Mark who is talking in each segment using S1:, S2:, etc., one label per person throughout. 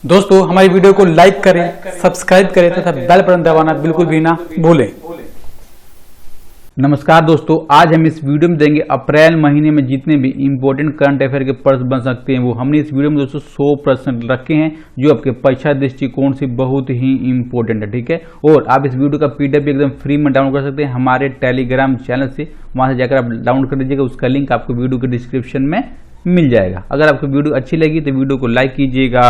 S1: दोस्तों हमारी वीडियो को लाइक करें, सब्सक्राइब करें तथा बेल बटन दबाना बिल्कुल भी ना भूलें।
S2: नमस्कार दोस्तों, आज हम इस वीडियो में देंगे अप्रैल महीने में जितने भी इंपॉर्टेंट करंट अफेयर के प्रश्न बन सकते हैं वो हमने इस वीडियो में दोस्तों 100 प्रश्न रखे हैं जो आपके परीक्षा दृष्टिकोण से बहुत ही इंपॉर्टेंट है। ठीक है, और आप इस वीडियो का पीडीएफ एकदम फ्री में डाउनलोड कर सकते हैं हमारे टेलीग्राम चैनल से। वहां से जाकर आप डाउनलोड कर लीजिएगा, उसका लिंक आपको वीडियो के डिस्क्रिप्शन में मिल जाएगा। अगर आपको वीडियो अच्छी लगी तो वीडियो को लाइक कीजिएगा,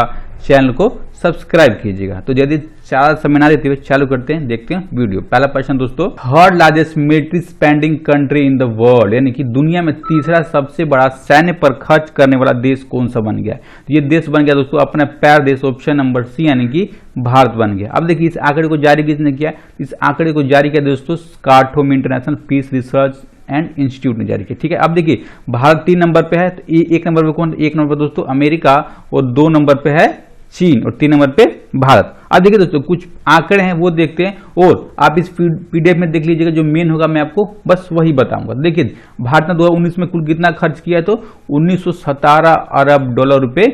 S2: चैनल को सब्सक्राइब कीजिएगा। तो यदि ज्यादा समय ना देते हुए चालू करते हैं, देखते हैं वीडियो। पहला प्रश्न दोस्तों, third largest military spending country in the world, यानी कि दुनिया में तीसरा सबसे बड़ा सैन्य पर खर्च करने वाला देश कौन सा बन गया है? तो ये देश बन गया दोस्तों अपना पैर देश, ऑप्शन नंबर सी यानी कि भारत बन गया। अब देखिए इस आंकड़े को जारी किसने किया? इस आंकड़े को जारी किया दोस्तों कार्टोम international peace research and institute ने जारी किया। ठीक है, अब देखिए भारत 3 नंबर पे है, तो एक नंबर पे कौन? एक नंबर पे दोस्तों अमेरिका, और 2 नंबर पे है चीन, और 3 नंबर पे भारत। अब देखिए दोस्तों कुछ आंकड़े हैं वो देखते हैं, और आप इस पीडीएफ में देख लीजिएगा, जो मेन होगा मैं आपको बस वही बताऊंगा। देखिए भारत ने 2019 में कुल कितना खर्च किया है? तो 1917 अरब डॉलर रुपए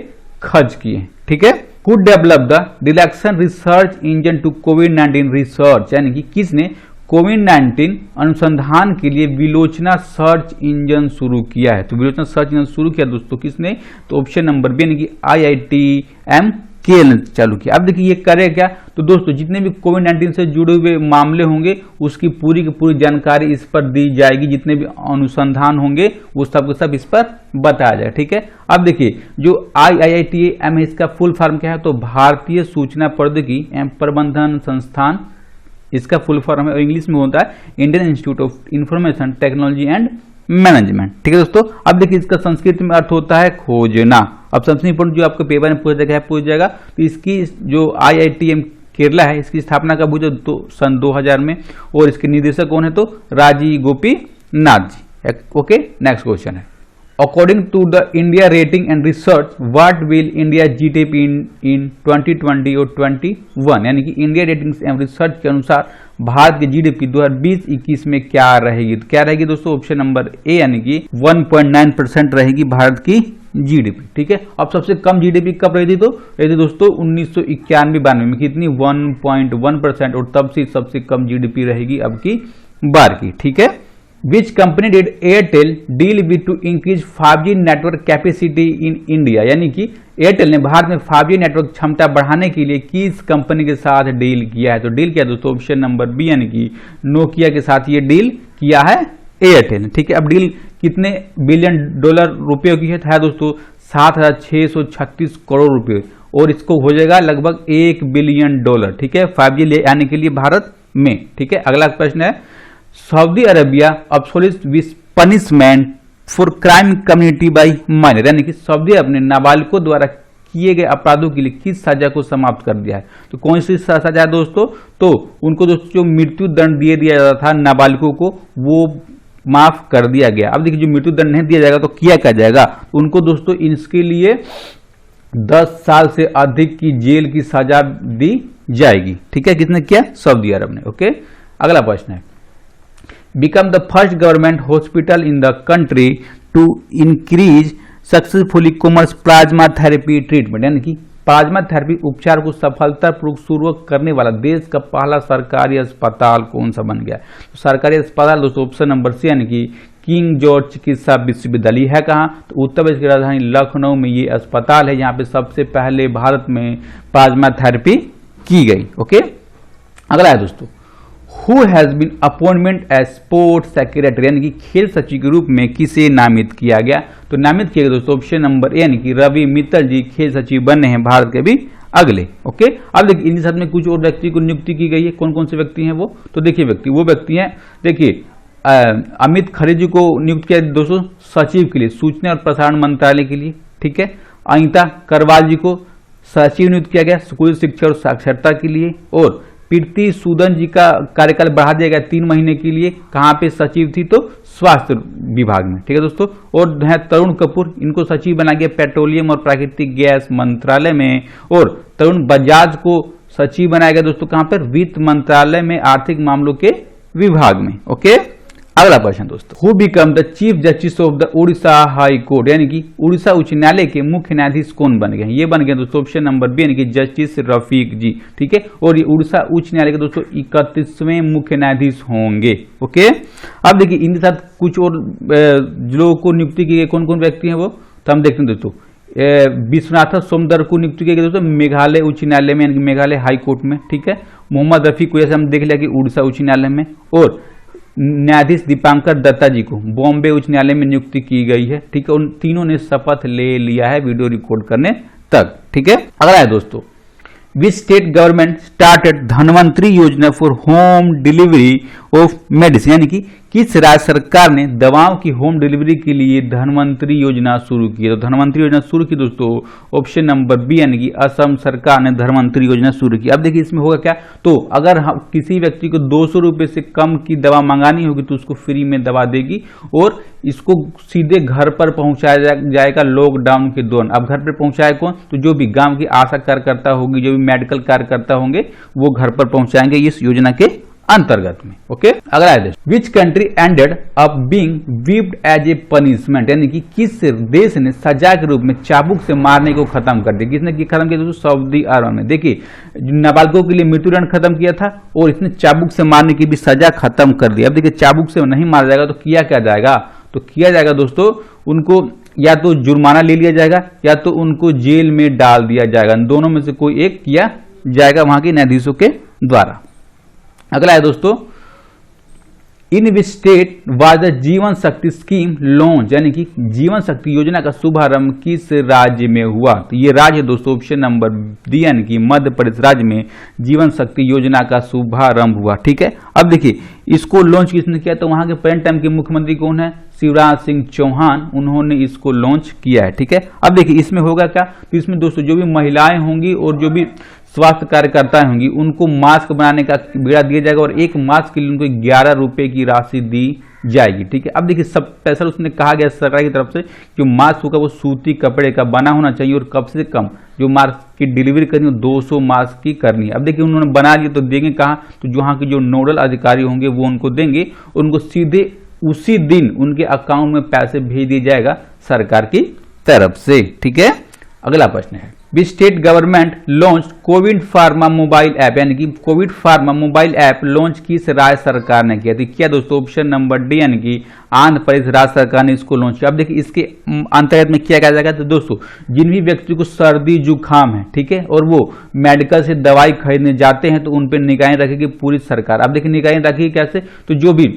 S2: खर्च किए। ठीक है, who develop the relaxation research engine to कोविड-19 रिसर्च, यानी कि किसने कोविड-19 अनुसंधान के लिए विलोचना सर्च इंजन शुरू किया है? तो विलोचना सर्च इंजन शुरू किया दोस्तों किसने? तो ऑप्शन नंबर बी यानी कि IITM ने चालू किया। अब देखिए ये करे क्या? तो दोस्तों जितने भी कोविड-19 से जुड़े हुए मामले होंगे उसकी पूरी की पूरी जानकारी इस पर दी जाएगी। जितने भी अनुसंधान होंगे वो सब सब इस पर बताया जाएगा। ठीक है, अब देखिए जो IITM है इसका फुल फॉर्म क्या है? तो भारतीय सूचना प्रौद्योगिकी एवं प्रबंधन संस्थान इसका फुल फॉर्म है, और इंग्लिश में होता है Indian institute of information technology and management. ठीक है दोस्तों, अब देखिए इसका संस्कृत में अर्थ होता है खोजना। अब सबसे इंपोर्टेंट जो आपको पेपर में पूछ जाएगा, तो इसकी जो IITM केरला है इसकी स्थापना कब हुई? तो सन 2000 में, और इसके निदेशक कौन है? तो Rajiv Gopinath ji. Okay, next question है, According to the India Rating and Research, what will India GDP in 2020 और 21, यानी कि इंडिया रेटिंग्स एंड रिसर्च के अनुसार भारत की जीडीपी 2020-21 में क्या रहेगी? तो क्या रहेगी दोस्तों? ऑप्शन नंबर ए यानी कि 1.9% रहेगी भारत की जीडीपी। ठीक है, अब सबसे कम जीडीपी कब रही थी? तो रही थी दोस्तों 1991-92 में, कितनी? 1.1%, और तब से सबसे कम जीडीपी रहेगी अब की बार की। ठीक है, Which company did Airtel deal with to increase 5G network capacity in India, यानी कि एयरटेल ने भारत में 5G नेटवर्क क्षमता बढ़ाने के लिए किस कंपनी के साथ डील किया है? तो डील किया दोस्तों ऑप्शन नंबर बी यानी कि नोकिया के साथ ये डील किया है एयरटेल। ठीक है, अब डील कितने बिलियन डॉलर रुपयों की है दोस्तों? 7,636 करोड़ रुपए, और इसको हो जाएगा लगभग 1 बिलियन डॉलर। ठीक है, 5G ले आने के लिए भारत में। ठीक है, अगला प्रश्न है, Saudi Arabia absolute punishment for crime community bye minor, यानी कि सऊदी अरब ने नाबालिगों द्वारा किए गए अपराधों के लिए किस सजा को समाप्त कर दिया है? तो कौन सी सजा है दोस्तों? तो उनको दोस्तों जो मृत्यु दंड दिया जाता था नाबालिगों को वो माफ कर दिया गया। अब देखिए जो मृत्यु दंड नहीं दिया जाएगा तो किया क्या जाएगा? उनको दोस्तों इसके लिए 10 साल से अधिक की जेल की सजा दी जाएगी। ठीक है, किसने किया? सऊदी अरब ने। ओके, अगला प्रश्न है, become the first government hospital in the country to increase successfully commerce plasma therapy treatment, यानी कि प्लाज्मा थेरेपी उपचार को सफलतापूर्वक करने वाला देश का पहला सरकारी अस्पताल कौन सा बन गया? तो सरकारी अस्पताल दोस्तों ऑप्शन नंबर सी यानी कि किंग जॉर्ज चिकित्सा विश्वविद्यालय है। कहाँ? तो उत्तर प्रदेश की राजधानी लखनऊ में ये अस्पताल है, यहाँ पे सबसे पहले भारत में प्लाज्मा थेरेपी की गई। ओके, अगला है दोस्तों, Who has been appointment as sports secretary, यानी कि खेल सचिव के रूप में किसे नामित किया गया? तो नामित किया गया दोस्तों ऑप्शन नंबर ए यानी कि रवि मित्तल जी खेल सचिव बने हैं भारत के भी अगले। ओके, अब देखिए इनके साथ में कुछ और व्यक्ति को नियुक्ति की गई है। कौन कौन से व्यक्ति हैं वो? तो देखिए वो व्यक्ति हैं, देखिए अमित खरे जी को नियुक्त किया दोस्तों सचिव के लिए सूचना और प्रसारण मंत्रालय के लिए। ठीक है, अनिता करवाल जी को सचिव नियुक्त किया गया स्कूल शिक्षा और साक्षरता के लिए, और प्रीति सूदन जी का कार्यकाल बढ़ा दिया गया 3 महीने के लिए। कहाँ पे सचिव थी? तो स्वास्थ्य विभाग में। ठीक है दोस्तों, और है तरुण कपूर, इनको सचिव बना गया पेट्रोलियम और प्राकृतिक गैस मंत्रालय में, और तरुण बजाज को सचिव बनाया गया दोस्तों कहाँ पर? वित्त मंत्रालय में आर्थिक मामलों के विभाग में। ओके, अगला प्रश्न दोस्तों, who become the chief justice of the Orissa high court, यानी कि उड़ीसा उच्च न्यायालय के मुख्य न्यायाधीश कौन बन गए? ये बन गए दोस्तों ऑप्शन नंबर बी, यानी कि जस्टिस रफीक जी। ठीक है, और ये उड़ीसा उच्च न्यायालय के दोस्तों 31वें मुख्य न्यायाधीश होंगे। ओके, अब देखिए इनके साथ कुछ और लोगों को नियुक्ति की गई, कौन कौन व्यक्ति हैं वो तो हम देखते हैं दोस्तों। विश्वनाथ सोमदर को नियुक्ति की गई दोस्तों मेघालय उच्च न्यायालय में, यानी कि मेघालय हाई कोर्ट में। ठीक है, मोहम्मद रफीक को जैसे हम देख लिया कि उड़ीसा उच्च न्यायालय में, और न्यायाधीश दीपांकर दत्ता जी को बॉम्बे उच्च न्यायालय में नियुक्ति की गई है। ठीक है, उन तीनों ने शपथ ले लिया है वीडियो रिकॉर्ड करने तक। ठीक है, अगला है दोस्तों, which state government started Dhanvantari योजना for home delivery of medicine, यानी कि किस राज्य सरकार ने दवाओं की होम डिलीवरी के लिए धनवंतरी योजना शुरू की? तो धनवंतरी योजना शुरू की दोस्तों ऑप्शन नंबर बी, यानी कि असम सरकार ने धनवंतरी योजना शुरू की। अब देखिए इसमें होगा क्या, तो अगर हम किसी व्यक्ति को 200 रुपए से कम की दवा मंगानी होगी तो उसको फ्री में दवा देगी, और इसको सीधे घर पर पहुंचाया जाएगा लॉकडाउन के दौरान। अब घर पर पहुंचाए कौन? तो जो भी गांव की आशा कार्यकर्ता होगी, जो भी मेडिकल कार्यकर्ता होंगे वो घर पर पहुंचाएंगे इस योजना के अंतर्गत में। ओके, अगला है which country ended up being whipped as a punishment, यानी कि किस देश ने सजा के रूप में चाबुक से मारने को खत्म कर दिया? किसने खत्म किया दोस्तों? सऊदी अरब में। देखिए नाबालिगों के लिए मृत्युदंड खत्म किया था और इसने चाबुक से मारने की भी सजा खत्म कर दी। अब देखिए चाबुक से नहीं मारा जाएगा तो किया क्या जाएगा? तो किया जाएगा दोस्तों उनको या तो जुर्माना ले लिया जाएगा या तो उनको जेल में डाल दिया जाएगा, दोनों में से कोई एक किया जाएगा वहां के न्यायाधीशों के द्वारा। अगला है दोस्तों, इन विच स्टेट वाज द जीवन शक्ति स्कीम लॉन्च, यानी कि जीवन शक्ति योजना का शुभारंभ किस राज्य में हुआ? तो ये राज्य दोस्तों ऑप्शन नंबर डी, यानी कि मध्य प्रदेश राज्य में जीवन शक्ति योजना का शुभारंभ हुआ। ठीक है, अब देखिए इसको लॉन्च किसने किया? तो वहां के प्रेजेंट टाइम के मुख्यमंत्री कौन है? शिवराज सिंह चौहान, उन्होंने इसको लॉन्च किया है। ठीक है, अब देखिए इसमें होगा क्या, तो इसमें दोस्तों जो भी महिलाएं होंगी और जो भी स्वास्थ्य कार्यकर्ताएं होंगी उनको मास्क बनाने का बीड़ा दिया जाएगा और एक मास्क के लिए उनको 11 रुपए की राशि दी जाएगी। ठीक है, अब देखिए सब पैसा उसने कहा गया सरकार की तरफ से जो मास्क होगा वो सूती कपड़े का बना होना चाहिए और कम से कम जो मास्क की डिलीवरी करनी है 200 मास्क की करनी है। अब देखिए उन्होंने बना लिया तो देंगे कहाँ? तो जहाँ के जो नोडल अधिकारी होंगे वो उनको देंगे, उनको सीधे उसी दिन उनके अकाउंट में पैसे भेज दिया जाएगा सरकार की तरफ से। ठीक है, अगला प्रश्न है विच state government launch Covid pharma mobile app, यानी कि Covid pharma mobile app launch किस राज्य सरकार ने किया? क्या दोस्तों ऑप्शन नंबर डी, यानी कि आंध्र प्रदेश राज्य सरकार ने इसको लॉन्च किया। अब देखिए इसके अंतर्गत में क्या किया जाएगा? तो दोस्तों जिन भी व्यक्ति को सर्दी जुकाम है, ठीक है, और वो मेडिकल से दवाई खरीदने जाते हैं तो उन पर निगाहें रखेगी पूरी सरकार। अब देखिए निगाहें रखेगी कैसे? तो जो भी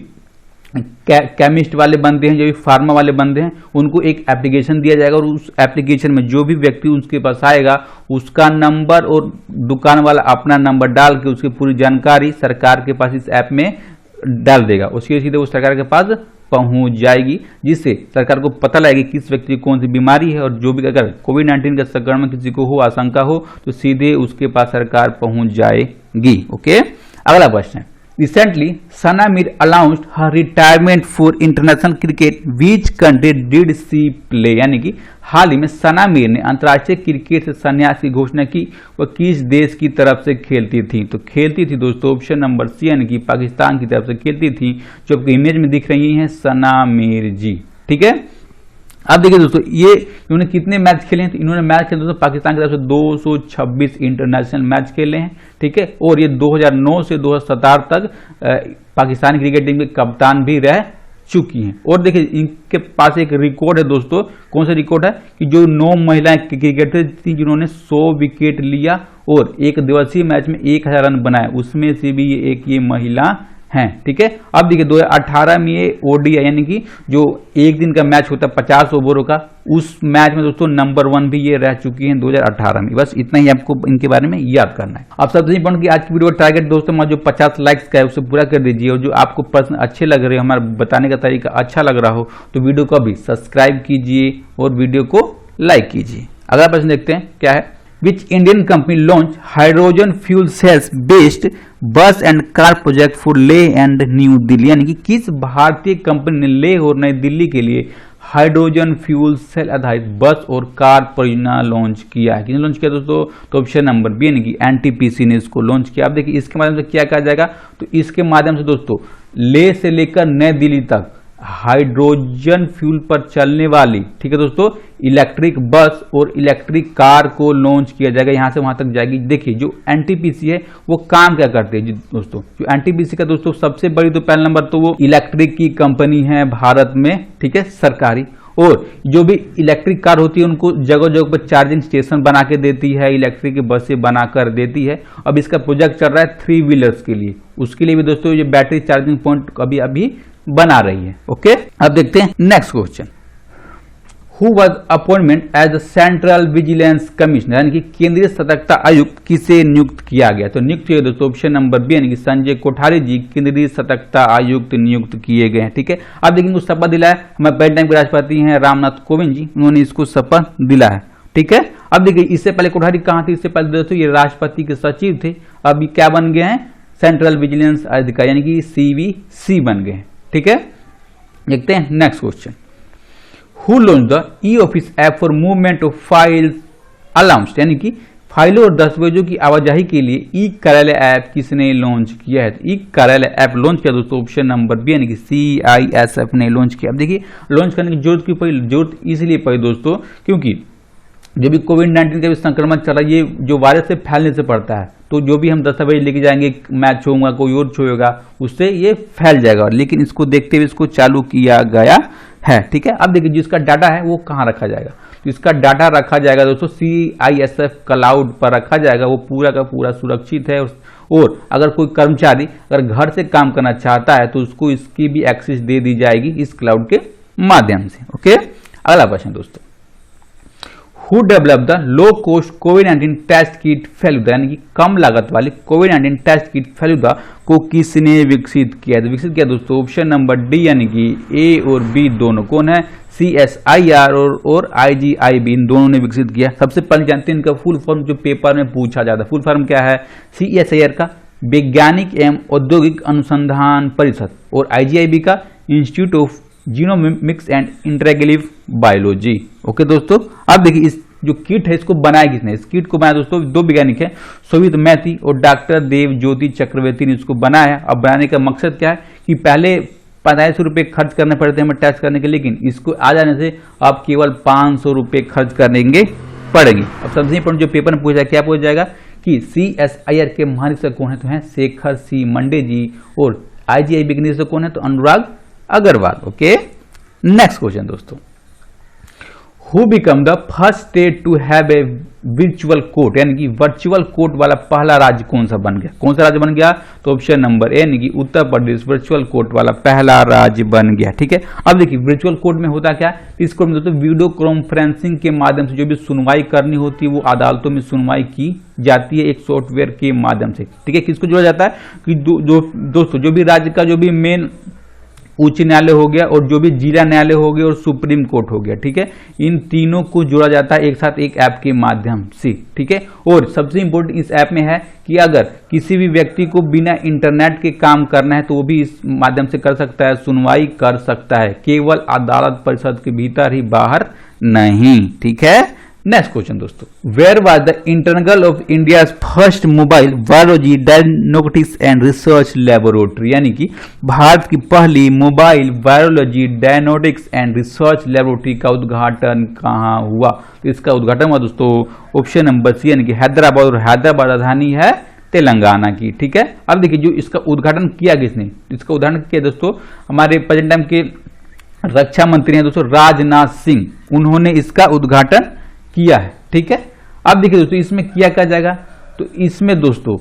S2: केमिस्ट वाले बंदे हैं, जो भी फार्मा वाले बंदे हैं, उनको एक एप्लीकेशन दिया जाएगा और उस एप्लीकेशन में जो भी व्यक्ति उसके पास आएगा उसका नंबर और दुकान वाला अपना नंबर डाल के उसकी पूरी जानकारी सरकार के पास इस ऐप में डाल देगा, उसके सीधे वो सरकार के पास पहुंच जाएगी, जिससे सरकार को पता लगेगी किस व्यक्ति को कौन सी बीमारी है और जो भी अगर कोविड-19 का संक्रमण किसी को हो, आशंका हो, तो सीधे उसके पास सरकार पहुंच जाएगी। ओके, अगला प्रश्न है Recently, Sana Mir announced her retirement for international cricket. Which country did she play? यानी कि हाल ही में सना मीर ने अंतर्राष्ट्रीय क्रिकेट से संन्यास की घोषणा की। वह किस देश की तरफ से खेलती थी? तो खेलती थी दोस्तों ऑप्शन नंबर सी, यानी कि पाकिस्तान की तरफ से खेलती थी, जो आपको इमेज में दिख रही हैं सना मीर जी। ठीक है, अब देखिए दोस्तों ये इन्होंने कितने मैच खेले हैं? तो इन्होंने मैच खेले दोस्तों पाकिस्तान की तरफ से 226 इंटरनेशनल मैच खेले हैं। ठीक है, और ये 2009 से 2017 तक पाकिस्तान क्रिकेट टीम के कप्तान भी रह चुकी हैं। और देखिए इनके पास एक रिकॉर्ड है दोस्तों, कौन सा रिकॉर्ड है कि जो 9 महिलाएं क्रिकेटर थी जिन्होंने 100 विकेट लिया और एक दिवसीय मैच में 1000 रन बनाए, उसमें से भी ये महिला हैं। ठीक है, अब देखिए 2018 में ये ओडीआई यानी कि जो एक दिन का मैच होता है 50 ओवरों का, उस मैच में दोस्तों नंबर 1 भी ये रह चुकी हैं 2018 में। बस इतना ही आपको इनके बारे में याद करना है। अब सबसे इंपॉर्टेंट कि आज की वीडियो का टारगेट दोस्तों हमारा जो 50 लाइक्स का है उसे पूरा कर दीजिए, और जो आपको प्रश्न अच्छे लग रहे हो, हमारा बताने का तरीका अच्छा लग रहा हो, तो वीडियो को अभी सब्सक्राइब कीजिए और वीडियो को लाइक कीजिए। अगला प्रश्न देखते हैं क्या है। Which Indian company launched hydrogen fuel cells based बस and car project for Leh and new Delhi, यानी कि किस भारतीय कंपनी ने लेह और नई दिल्ली के लिए हाइड्रोजन फ्यूल सेल आधारित बस और कार परियोजना लॉन्च किया है? किसने लॉन्च किया दोस्तों? तो ऑप्शन नंबर बी, यानी कि एनटीपीसी ने इसको लॉन्च किया। अब देखिए इसके माध्यम से क्या कहा जाएगा? तो इसके माध्यम से दोस्तों लेह से लेकर नई दिल्ली तक हाइड्रोजन फ्यूल पर चलने वाली, ठीक है दोस्तों, इलेक्ट्रिक बस और इलेक्ट्रिक कार को लॉन्च किया जाएगा, यहां से वहां तक जाएगी। देखिए जो एनटीपीसी है वो काम क्या करते हैं जी दोस्तों, जो एनटीपीसी का दोस्तों सबसे बड़ी तो पहला नंबर तो वो इलेक्ट्रिक की कंपनी है भारत में, ठीक है, सरकारी, और जो भी इलेक्ट्रिक कार होती है उनको जगह जगह पर चार्जिंग स्टेशन बना के देती है, इलेक्ट्रिक की बसें बनाकर देती है। अब इसका प्रोजेक्ट चल रहा है 3 व्हीलर्स के लिए, उसके लिए भी दोस्तों ये बैटरी चार्जिंग पॉइंट अभी बना रही है। ओके, अब देखते हैं next question. Who was appointment as the central vigilance commissioner, यानी कि केंद्रीय सतर्कता आयुक्त किसे नियुक्त किया गया? तो नियुक्त हुए दोस्तों ऑप्शन नंबर बी, यानी कि संजय कोठारी जी केंद्रीय सतर्कता आयुक्त नियुक्त किए गए हैं। ठीक है, अब देखिए इनको शपथ दिलाया हमारे पहले टाइम के राष्ट्रपति हैं रामनाथ कोविंद जी, उन्होंने इसको शपथ दिलाया है। ठीक है, अब देखिए इससे पहले कोठारी कहां थे? इससे पहले दोस्तों ये राष्ट्रपति के सचिव थे, अब ये क्या बन गए हैं? सेंट्रल विजिलेंस अधिकारी यानी कि सीवीसी बन गए हैं। ठीक है, देखते हैं next question. Who launch the e office app for movement of files allowance, यानी कि फाइलों और दस्तावेजों की आवाजाही के लिए ई कार्यालय ऐप किसने लॉन्च किया है? ई कार्यालय ऐप लॉन्च किया दोस्तों ऑप्शन नंबर बी, यानी कि CISF ने लॉन्च किया। अब देखिए लॉन्च करने की जरूरत क्यों पड़ी? जरूरत इसलिए पड़ी दोस्तों क्योंकि जो भी कोविड-19 का भी संक्रमण चल रहा है, ये जो वायरस से फैलने से पड़ता है, तो जो भी हम दस्तावेज लेके जाएंगे, मैच होगा, कोई और छुएगा, उससे ये फैल जाएगा। लेकिन इसको देखते हुए इसको चालू किया गया है। ठीक है, अब देखिए जिसका डाटा है वो कहाँ रखा जाएगा? तो इसका डाटा रखा जाएगा दोस्तों CISF क्लाउड पर रखा जाएगा, वो पूरा का पूरा सुरक्षित है। और अगर कोई कर्मचारी अगर घर से काम करना चाहता है तो उसको इसकी भी एक्सेस दे दी जाएगी इस क्लाउड के माध्यम से। ओके, अगला प्रश्न दोस्तों, who develop the low cost कोविड-19 टेस्ट किट फेलुदा, यानी कि कम लागत वाली कोविड-19 टेस्ट किट फेलुदा को किसने विकसित किया? तो विकसित किया दोस्तों ऑप्शन नंबर डी, यानी कि ए और बी दोनों कौन है? CSIR और IGIB, इन दोनों ने विकसित किया। सबसे पहले जानते हैं इनका फुल फॉर्म, जो पेपर में पूछा जाता है। फुल फॉर्म क्या है? CSIR का वैज्ञानिक एवं औद्योगिक अनुसंधान परिषद और IGIB का institute of genomics and integrative biology. Okay दोस्तों, अब देखिए इस जो किट है इसको बनाया किसने? इस किट को बनाया दोस्तों दो वैज्ञानिक है, शोभित मैती और डॉक्टर देव ज्योति चक्रवर्ती ने इसको बनाया। अब बनाने का मकसद क्या है कि पहले 4500 रुपये खर्च करने पड़ते हैं हमें टेस्ट करने के, लेकिन इसको आ जाने से आप केवल 500 रुपये खर्च करेंगे पड़ेंगे। अब सबसे इंपॉर्टेंट जो पेपर में पूछा क्या पूछा जाएगा कि CSIR के महानिदेशक कौन है? तो है शेखर C मंडे जी, और IGIB के निदेशक कौन है? तो Anurag Agrawal. Okay, next question दोस्तों, who become the first state to have a virtual court, यानी कि वर्चुअल कोर्ट वाला पहला राज्य कौन सा बन गया? कौन सा राज्य बन गया? तो ऑप्शन नंबर ए, यानी कि उत्तर प्रदेश वर्चुअल कोर्ट वाला पहला राज्य बन गया। ठीक है, अब देखिए वर्चुअल कोर्ट में होता क्या है? इस कोर्ट में दोस्तों वीडियो कॉन्फ्रेंसिंग के माध्यम से जो भी सुनवाई करनी होती है वो अदालतों में सुनवाई की जाती है एक सॉफ्टवेयर के माध्यम से। ठीक है, किसको जोड़ा जाता है कि दोस्तों जो भी राज्य का जो भी मेन उच्च न्यायालय हो गया और जो भी जिला न्यायालय हो गया और सुप्रीम कोर्ट हो गया, ठीक है, इन तीनों को जोड़ा जाता है एक साथ एक ऐप के माध्यम से। ठीक है, और सबसे इंपॉर्टेंट इस ऐप में है कि अगर किसी भी व्यक्ति को बिना इंटरनेट के काम करना है तो वो भी इस माध्यम से कर सकता है, सुनवाई कर सकता है, केवल अदालत परिषद के भीतर ही, बाहर नहीं। ठीक है, नेक्स्ट क्वेश्चन दोस्तों, where was the internal of India first mobile virology diagnostics and research laboratory, यानी कि भारत की पहली mobile virology diagnostics and research laboratory का उद्घाटन कहाँ हुआ? तो इसका उद्घाटन हुआ दोस्तों ऑप्शन नंबर सी, यानी कि हैदराबाद, और हैदराबाद राजधानी है तेलंगाना की। ठीक है, अब देखिए जो इसका उद्घाटन किया किसने? इसका उद्घाटन किया दोस्तों हमारे प्रेजेंट टाइम के रक्षा मंत्री हैं दोस्तों राजनाथ सिंह, उन्होंने इसका उद्घाटन किया है। ठीक है, अब देखिए दोस्तों इसमें किया क्या जाएगा? तो इसमें दोस्तों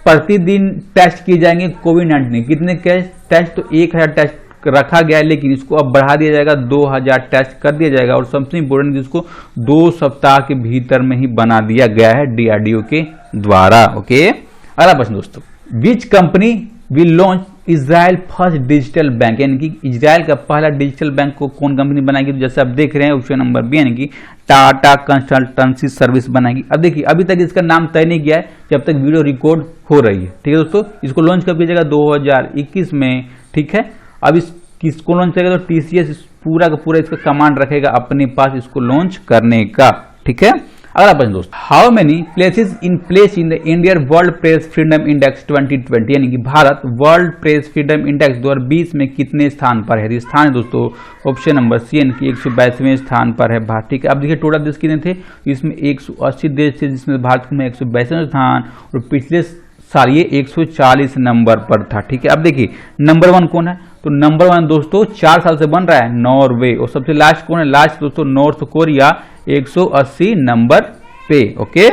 S2: प्रतिदिन टेस्ट किए जाएंगे कोविड-19। कितने टेस्ट? तो 1000 टेस्ट रखा गया है, लेकिन इसको अब बढ़ा दिया जाएगा, 2000 टेस्ट कर दिया जाएगा। और सबसे इंपोर्टेंट इसको 2 सप्ताह के भीतर में ही बना दिया गया है DRDO के द्वारा। ओके, अगला प्रश्न दोस्तों, which company will launch Israel first digital bank, यानी कि इजराइल का पहला डिजिटल बैंक को कौन कंपनी बनाएगी? तो जैसे आप देख रहे हैं ऑप्शन नंबर बी, यानी कि टाटा कंसल्टेंसी सर्विस बनाएगी। अब देखिए अभी तक इसका नाम तय नहीं किया है जब तक वीडियो रिकॉर्ड हो रही है। ठीक है दोस्तों, इसको लॉन्च कब किया जाएगा? 2021 में। ठीक है, अब इस किसको लॉन्च करेगा? तो TCS पूरा का पूरा इसका कमांड रखेगा अपने पास इसको लॉन्च करने का। ठीक है, अगला प्रश्न दोस्तों, how many places in place in the Indian world press freedom index 2020, यानी कि Bharat world press freedom index 2020 में कितने स्थान पर है? स्थान है दोस्तों ऑप्शन नंबर सी यानी कि 122वें स्थान पर है भारत। ठीक है, अब देखिए टोटल देश कितने थे, इसमें 180 देश थे जिसमें भारत में 122वां स्थान और पिछले साल ये 140 नंबर पर था। ठीक है, अब देखिए नंबर 1 कौन है, तो नंबर 1 दोस्तों 4 साल से बन रहा है नॉर्वे, और सबसे लास्ट कौन है, लास्ट दोस्तों नॉर्थ कोरिया 180 नंबर पे। ओके,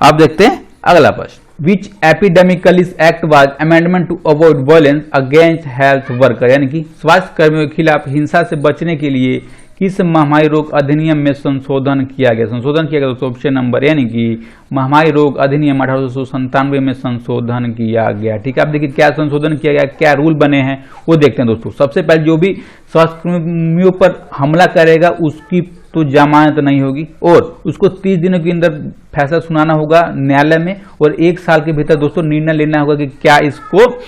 S2: अब देखते हैं अगला प्रश्न, which epidemic diseases act was amendment to avoid violence against health worker, यानी कि स्वास्थ्य कर्मियों के खिलाफ हिंसा से बचने के लिए किस महामारी रोग अधिनियम में संशोधन किया गया? संशोधन किया गया दोस्तों ऑप्शन नंबर, यानी कि महामारी रोग अधिनियम 1897 में संशोधन किया गया। ठीक है, अब देखिए क्या संशोधन किया गया, क्या रूल बने हैं वो देखते हैं दोस्तों। सबसे पहले जो भी स्वास्थ्यकर्मियों पर हमला करेगा उसकी तो जमानत नहीं होगी और उसको 30 दिनों के अंदर फैसला सुनाना होगा न्यायालय में, और 1 साल के भीतर दोस्तों निर्णय लेना होगा कि क्या इसको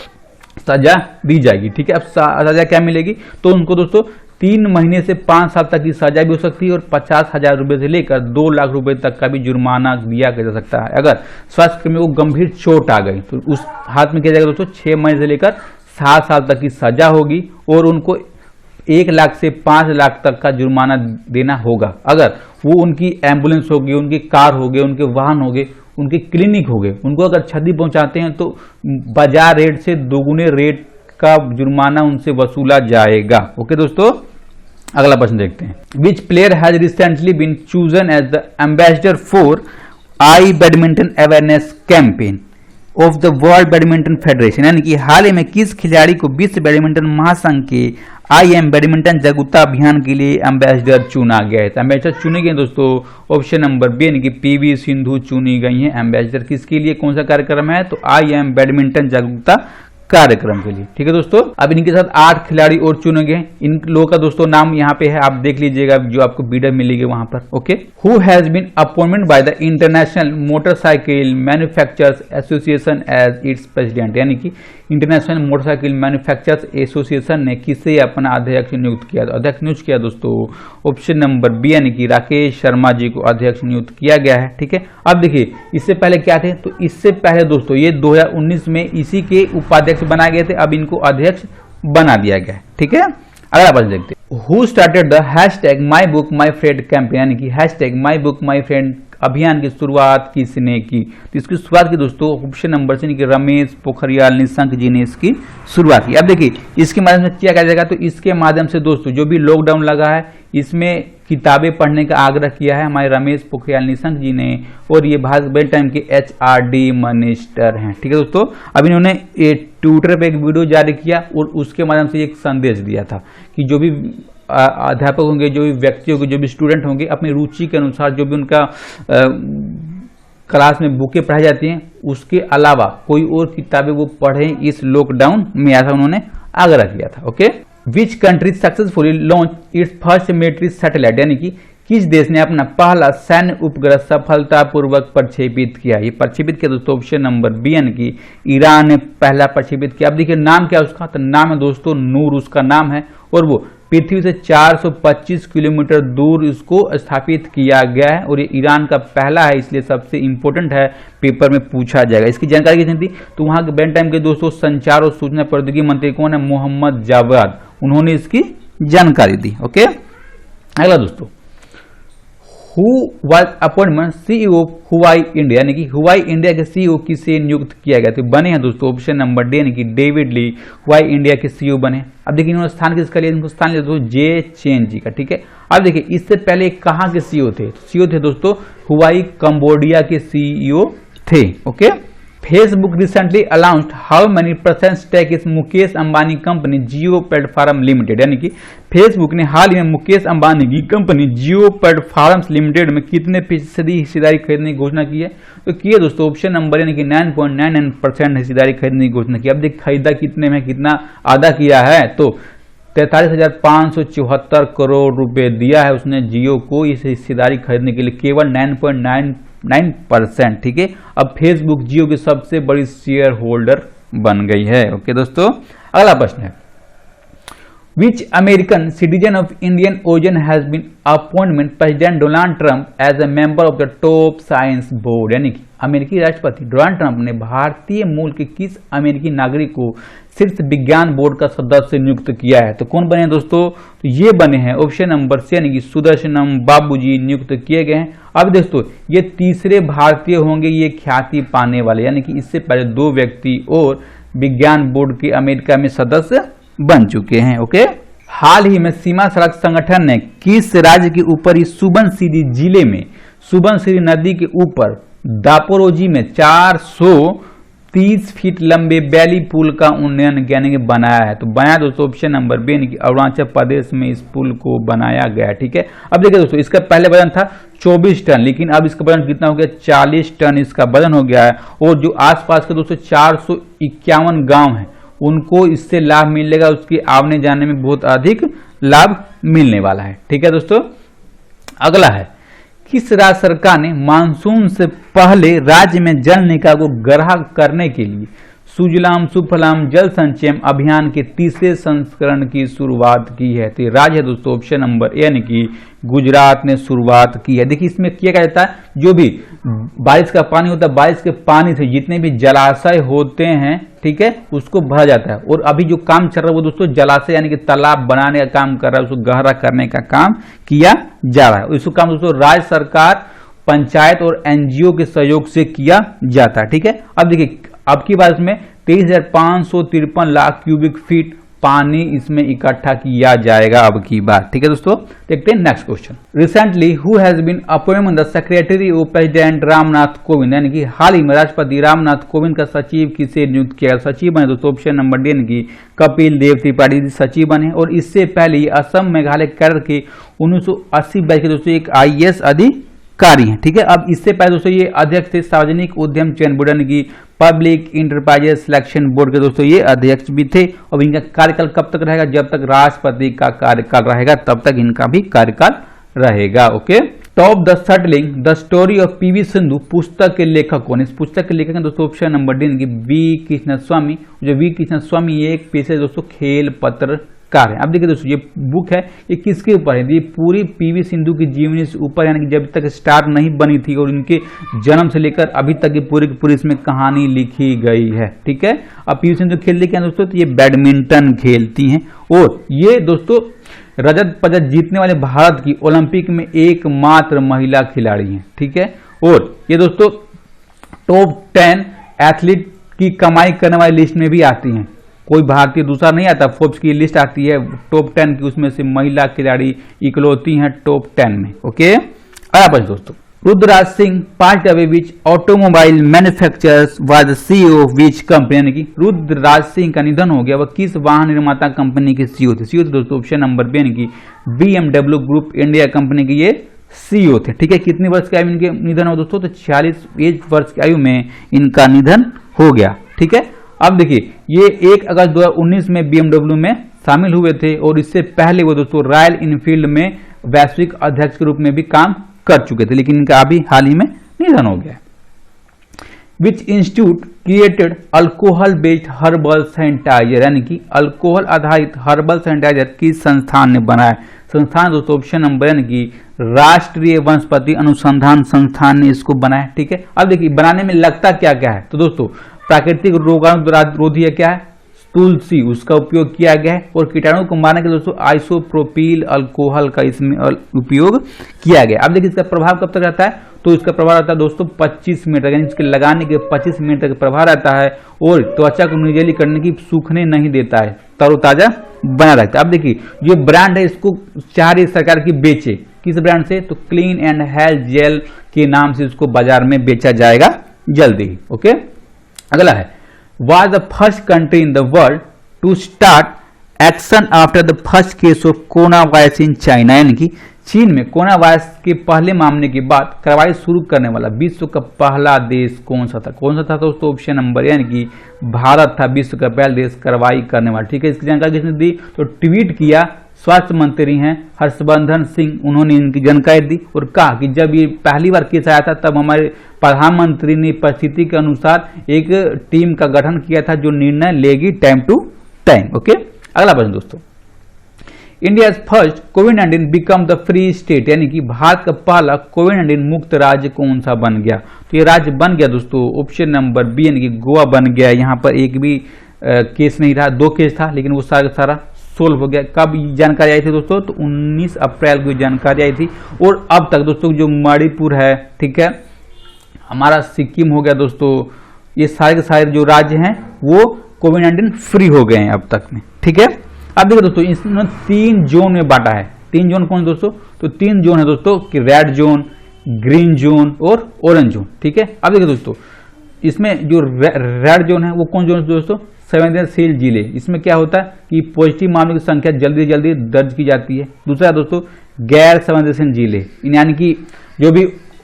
S2: सजा दी जाएगी। ठीक है, अब सजा क्या मिलेगी, तो उनको दोस्तों 3 महीने से 5 साल तक की सजा भी हो सकती है और 50,000 रुपए से लेकर 2 लाख रुपए तक का भी जुर्माना दिया जा सकता है। अगर स्वास्थ्य कर्मी को गंभीर चोट आ गई तो उस हाथ में किया जाएगा दोस्तों 6 महीने से लेकर 7 साल तक की सजा होगी और उनको 1 लाख से 5 लाख तक का जुर्माना देना होगा। अगर वो उनकी एम्बुलेंस होगी, उनकी कार हो गए, उनके वाहन हो गए, उनके क्लिनिक हो गए, उनको अगर क्षति पहुंचाते हैं तो बाजार रेट से दोगुने रेट का जुर्माना उनसे वसूला जाएगा। ओके दोस्तों, अगला प्रश्न देखते हैं, which player has recently been chosen as the ambassador for I badminton awareness campaign of the world badminton federation, यानी कि हाल ही में किस खिलाड़ी को विश्व बैडमिंटन महासंघ के IM बैडमिंटन जागरूकता अभियान के लिए एम्बेसडर चुना गया है? एम्बेसडर चुने गए दोस्तों ऑप्शन नंबर बी यानी कि PV सिंधु चुनी गई हैं एम्बेसडर। किसके लिए, कौन सा कार्यक्रम है, तो IM बैडमिंटन जागरूकता कार्यक्रम के लिए। ठीक है दोस्तों, अब इनके साथ 8 खिलाड़ी और चुने गए। इन लोगों का दोस्तों नाम यहाँ पे है, आप देख लीजिएगा जो आपको वीडियो मिलेगी वहां पर। Okay, who has been appointed by the international motorcycle manufacturers association as its president, यानी कि इंटरनेशनल मोटरसाइकिल मैन्युफैक्चरर्स एसोसिएशन ने किसे अपना अध्यक्ष नियुक्त किया? अध्यक्ष नियुक्त किया दोस्तों ऑप्शन नंबर बी यानी कि राकेश शर्मा जी को अध्यक्ष नियुक्त किया गया है। ठीक है, अब देखिए इससे पहले क्या थे, तो इससे पहले दोस्तों ये 2019 में इसी के उपाध्यक्ष बनाए गए थे, अब इनको अध्यक्ष बना दिया गया है। ठीक है, अगला प्रश्न देखते हैं, who started the hashtag my book my friend campaign, यानी कि hashtag my book my friend अभियान की शुरुआत किसने की? तो इसकी शुरुआत की दोस्तों ऑप्शन नंबर से कि रमेश पोखरियाल निशंक जी ने इसकी शुरुआत की। अब देखिए इसके माध्यम से क्या किया जाएगा, तो इसके माध्यम से दोस्तों जो भी लॉकडाउन लगा है इसमें किताबें पढ़ने का आग्रह किया है हमारे रमेश पोखरियाल निशंक जी ने, और ये भारत बेल टाइम के HRD मिनिस्टर हैं। ठीक है दोस्तों, अब इन्होंने ट्विटर पे एक वीडियो जारी किया और उसके माध्यम से एक संदेश दिया था कि जो भी अध्यापक होंगे, जो भी व्यक्ति होंगे, जो भी स्टूडेंट होंगे, अपनी रुचि के अनुसार जो भी उनका क्लास में बुकें पढ़ाई जाती हैं उसके अलावा कोई और किताबें वो पढ़ें इस लॉकडाउन में, ऐसा उन्होंने आग्रह किया था। Okay, which country successfully launch its first military satellite, यानी कि किस देश ने अपना पहला सैन्य उपग्रह सफलतापूर्वक प्रक्षेपित किया? ये प्रक्षेपित किया दोस्तों ऑप्शन नंबर बी यानी कि ईरान ने पहला प्रक्षेपित किया। अब देखिए नाम क्या है उसका, तो नाम है दोस्तों नूर उसका नाम है, और वो पृथ्वी से 425 किलोमीटर दूर इसको स्थापित किया गया है और ये ईरान का पहला है, इसलिए सबसे इंपॉर्टेंट है, पेपर में पूछा जाएगा। इसकी जानकारी कितनी थी, तो वहां के बेन टाइम के दोस्तों संचार और सूचना प्रौद्योगिकी मंत्री कौन है, मोहम्मद जावेद, उन्होंने इसकी जानकारी दी। ओके, अगला दोस्तों, who was appointment CEO Huawei India, यानी कि हुवाई इंडिया के CEO किसे नियुक्त किया गया? तो बने हैं दोस्तों ऑप्शन नंबर डी यानी कि डेविड ली हुवाई इंडिया के CEO बने। अब देखिए इन्होंने स्थान किसका लिया, इनको स्थान लिया दोस्तों जे चेन जी का। ठीक है, अब देखिए इससे पहले कहाँ के CEO थे, CEO थे दोस्तों हुवाई कंबोडिया के CEO थे। Okay, Facebook recently announced how many % stake इस Mukesh Ambani company Jio platform limited, यानी कि फेसबुक ने हाल ही में मुकेश अंबानी की कंपनी जियो प्लेटफॉर्म्स लिमिटेड में कितने फीसदी हिस्सेदारी खरीदने की घोषणा की है? तो की है दोस्तों ऑप्शन नंबर यानी कि 9.99% हिस्सेदारी खरीदने की घोषणा की। अब देख खरीदा कितने में, कितना अदा किया है, तो 43,574 करोड़ रुपए दिया है उसने जियो को इस हिस्सेदारी खरीदने के लिए, केवल 9.99%। ठीक है, अब फेसबुक जियो की सबसे बड़ी शेयर होल्डर बन गई है। ओके दोस्तों, अगला प्रश्न है, Which American citizen of Indian origin has been appointed President Donald Trump as a member of the top science board? यानी कि अमेरिकी राष्ट्रपति डोनाल्ड ट्रंप ने भारतीय मूल के किस अमेरिकी नागरिक को शीर्ष विज्ञान बोर्ड का सदस्य नियुक्त किया है? तो कौन बने हैं दोस्तों? तो ये बने हैं ऑप्शन नंबर सी यानी कि सुदर्शनम बाबूजी नियुक्त किए गए हैं। अब दोस्तों ये तीसरे भारतीय होंगे ये ख्याति पाने वाले, यानी कि इससे पहले 2 व्यक्ति और विज्ञान बोर्ड के अमेरिका में सदस्य बन चुके हैं। ओके, हाल ही में सीमा सड़क संगठन ने किस राज्य के ऊपर सुबनसिरी जिले में सुबनसिरी नदी के ऊपर दापोरोजी में 430 फीट लंबे बैली पुल का उन्नयन यानी कि बनाया है? तो बनाया दोस्तों ऑप्शन नंबर बी यानी कि अरुणाचल प्रदेश में इस पुल को बनाया गया। ठीक है, अब देखिए दोस्तों इसका पहले वजन था 24 टन, लेकिन अब इसका वजन कितना हो गया? 40 टन इसका वजन हो गया है। और जो आसपास के दोस्तों 451 गांव हैं उनको इससे लाभ मिलेगा, उसके आने जाने में बहुत अधिक लाभ मिलने वाला है। ठीक है दोस्तों, अगला है किस राज्य सरकार ने मानसून से पहले राज्य में जल निकाय को गढ़ा करने के लिए सुजलाम सुफलाम जल संचयन अभियान के तीसरे संस्करण की शुरुआत की है? तो राज्य है दोस्तों ऑप्शन नंबर ए यानी कि गुजरात ने शुरुआत की है। देखिए इसमें क्या जाता है, जो भी बारिश का पानी होता है, बारिश के पानी से जितने भी जलाशय होते हैं, ठीक है, उसको भरा जाता है। और अभी जो काम चल रहा है वो दोस्तों जलाशय यानी कि तालाब बनाने का काम कर रहा है, उसको गहरा करने का काम किया जा रहा है। इसको काम दोस्तों राज्य सरकार, पंचायत और एनजीओ के सहयोग से किया जाता है। ठीक है, अब देखिए अब की बार इसमें 23,553 लाख क्यूबिक फीट पानी इसमें इकट्ठा किया जाएगा अब की बार। ठीक है दोस्तों, देखते हैं next question. Recently who has been appointed the secretary of president Ramnath Kovind, यानी कि हाल ही में राष्ट्रपति रामनाथ कोविंद का सचिव किसे नियुक्त किया? सचिव बने दोस्तों ऑप्शन नंबर डी यानी कि कपिल देव त्रिपाठी सचिव बने। और इससे पहले ये असम मेघालय केरल के 1980 बैच के दोस्तों एक IAS अधिकारी हैं। ठीक है, अब इससे पहले दोस्तों ये अध्यक्ष थे सार्वजनिक उद्यम चयन बोर्ड यानी कि पब्लिक इंटरप्राइजेस सिलेक्शन बोर्ड के दोस्तों ये अध्यक्ष भी थे। और इनका कार्यकाल कब तक रहेगा? जब तक राष्ट्रपति का कार्यकाल रहेगा तब तक इनका भी कार्यकाल रहेगा। Okay, top the shuttling the story of PV Sindhu पुस्तक के लेखक कौन? इस पुस्तक के लेखक हैं दोस्तों ऑप्शन नंबर डी यानी कि वी कृष्णस्वामी। जो वी कृष्णस्वामी ये एक पेशे दोस्तों खेल पत्रकार है। अब देखिए दोस्तों ये बुक है, ये किसके ऊपर है? ये पूरी PV सिंधु की जीवनी से ऊपर, यानी कि जब तक स्टार नहीं बनी थी और इनके जन्म से लेकर अभी तक की पूरी इसमें कहानी लिखी गई है। ठीक है, अब PV सिंधु खेलती क्या दोस्तों? तो ये बैडमिंटन खेलती हैं और ये दोस्तों रजत पदक जीतने वाले भारत की ओलंपिक में एकमात्र महिला खिलाड़ी हैं। ठीक है, और ये दोस्तों टॉप 10 एथलीट की कमाई करने वाली लिस्ट में भी आती हैं। कोई भारतीय दूसरा नहीं आता, फोर्ब्स की लिस्ट आती है टॉप 10 की, उसमें से महिला खिलाड़ी इकलौती हैं टॉप 10 में। ओके, आया दोस्तों Rudraraj Singh past away which automobile manufacturers was CEO of which company, यानी कि रुद्रराज सिंह का निधन हो गया। वह किस वाहन निर्माता कंपनी के CEO थे? CEO थे दोस्तों ऑप्शन नंबर बी यानी कि BMW ग्रुप इंडिया कंपनी के ये CEO थे। ठीक है, कितनी वर्ष की आयु इनके निधन हो दोस्तों? तो 46 वर्ष की आयु में इनका निधन हो गया। ठीक है, अब देखिए ये 1 अगस्त 2019 में BMW में शामिल हुए थे और इससे पहले वो दोस्तों रॉयल इनफील्ड में वैश्विक अध्यक्ष के रूप में भी काम कर चुके थे, लेकिन इनका अभी हाल ही में निधन हो गया। Which institute created alcohol based herbal sanitiser, यानी कि अल्कोहल आधारित हर्बल सैनिटाइजर किस संस्थान ने बनाया? संस्थान दोस्तों ऑप्शन नंबर यानी कि राष्ट्रीय वनस्पति अनुसंधान संस्थान ने इसको बनाया। ठीक है, अब देखिए बनाने में लगता क्या क्या है? तो दोस्तों प्राकृतिक रोगाणुरोधी है क्या है? तुलसी, उसका उपयोग किया गया है। और कीटाणु को मारने के दोस्तों आइसोप्रोपिल अल्कोहल का इसमें उपयोग किया गया। अब देखिए इसका प्रभाव कब तक रहता है? तो इसका प्रभाव रहता है दोस्तों 25 मिनट तक, यानी इसके लगाने के 25 मिनट तक प्रभाव रहता है और त्वचा को निर्जली करने की सूखने नहीं देता है, तरोताजा बना रहता है। अब देखिए जो ब्रांड है इसको चाह रही सरकार की बेचे, किस ब्रांड से? तो क्लीन एंड हेल्थ जेल के नाम से इसको बाजार में बेचा जाएगा जल्दी ही। ओके, अगला है was the first country in the world to start action after the first case of coronavirus in China, यानी कि चीन में कोरोना वायरस के पहले मामले के बाद कार्रवाई शुरू करने वाला विश्व का पहला देश कौन सा था? कौन सा था दोस्तों? ऑप्शन नंबर यानी कि भारत था विश्व का पहला देश कार्रवाई करने वाला। ठीक है, इसकी जानकारी किसने दी? तो ट्वीट किया स्वास्थ्य मंत्री हैं हर्षवर्धन सिंह, उन्होंने इनकी जानकारी दी और कहा कि जब ये पहली बार केस आया था तब हमारे प्रधानमंत्री ने परिस्थिति के अनुसार एक टीम का गठन किया था जो निर्णय लेगी टाइम टू टाइम। ओके, अगला प्रश्न दोस्तों, India first covid become the free state, यानी कि भारत का पहला कोविड-19 मुक्त राज्य कौन सा बन गया? तो ये राज्य बन गया दोस्तों ऑप्शन नंबर बी, यानी कि गोवा बन गया। यहाँ पर एक भी केस नहीं रहा, 2 केस था लेकिन वो सारा सोल्व हो गया। कब जानकारी आई थी दोस्तों? तो 19 अप्रैल को जानकारी आई थी। और अब तक दोस्तों जो मणिपुर है, ठीक है, हमारा सिक्किम हो गया दोस्तों, ये सारे के सारे जो राज्य हैं वो कोविड-19 फ्री हो गए हैं अब तक में, ठीक है। अब देखो दोस्तों इसमें 3 जोन में बांटा है। 3 जोन कौन दोस्तों? तो 3 जोन है दोस्तों कि रेड जोन, ग्रीन जोन और ऑरेंज जोन, ठीक है। अब देखो दोस्तों इसमें जो रेड जोन है वो कौन जोन है दोस्तों? संवेदनशील जिले। इसमें क्या होता है कि पॉजिटिव मामलों की संख्या जल्दी से जल्दी दर्ज की जाती है। दूसरा दोस्तों गैर संवेदनशील जिले, यानी कि जो भी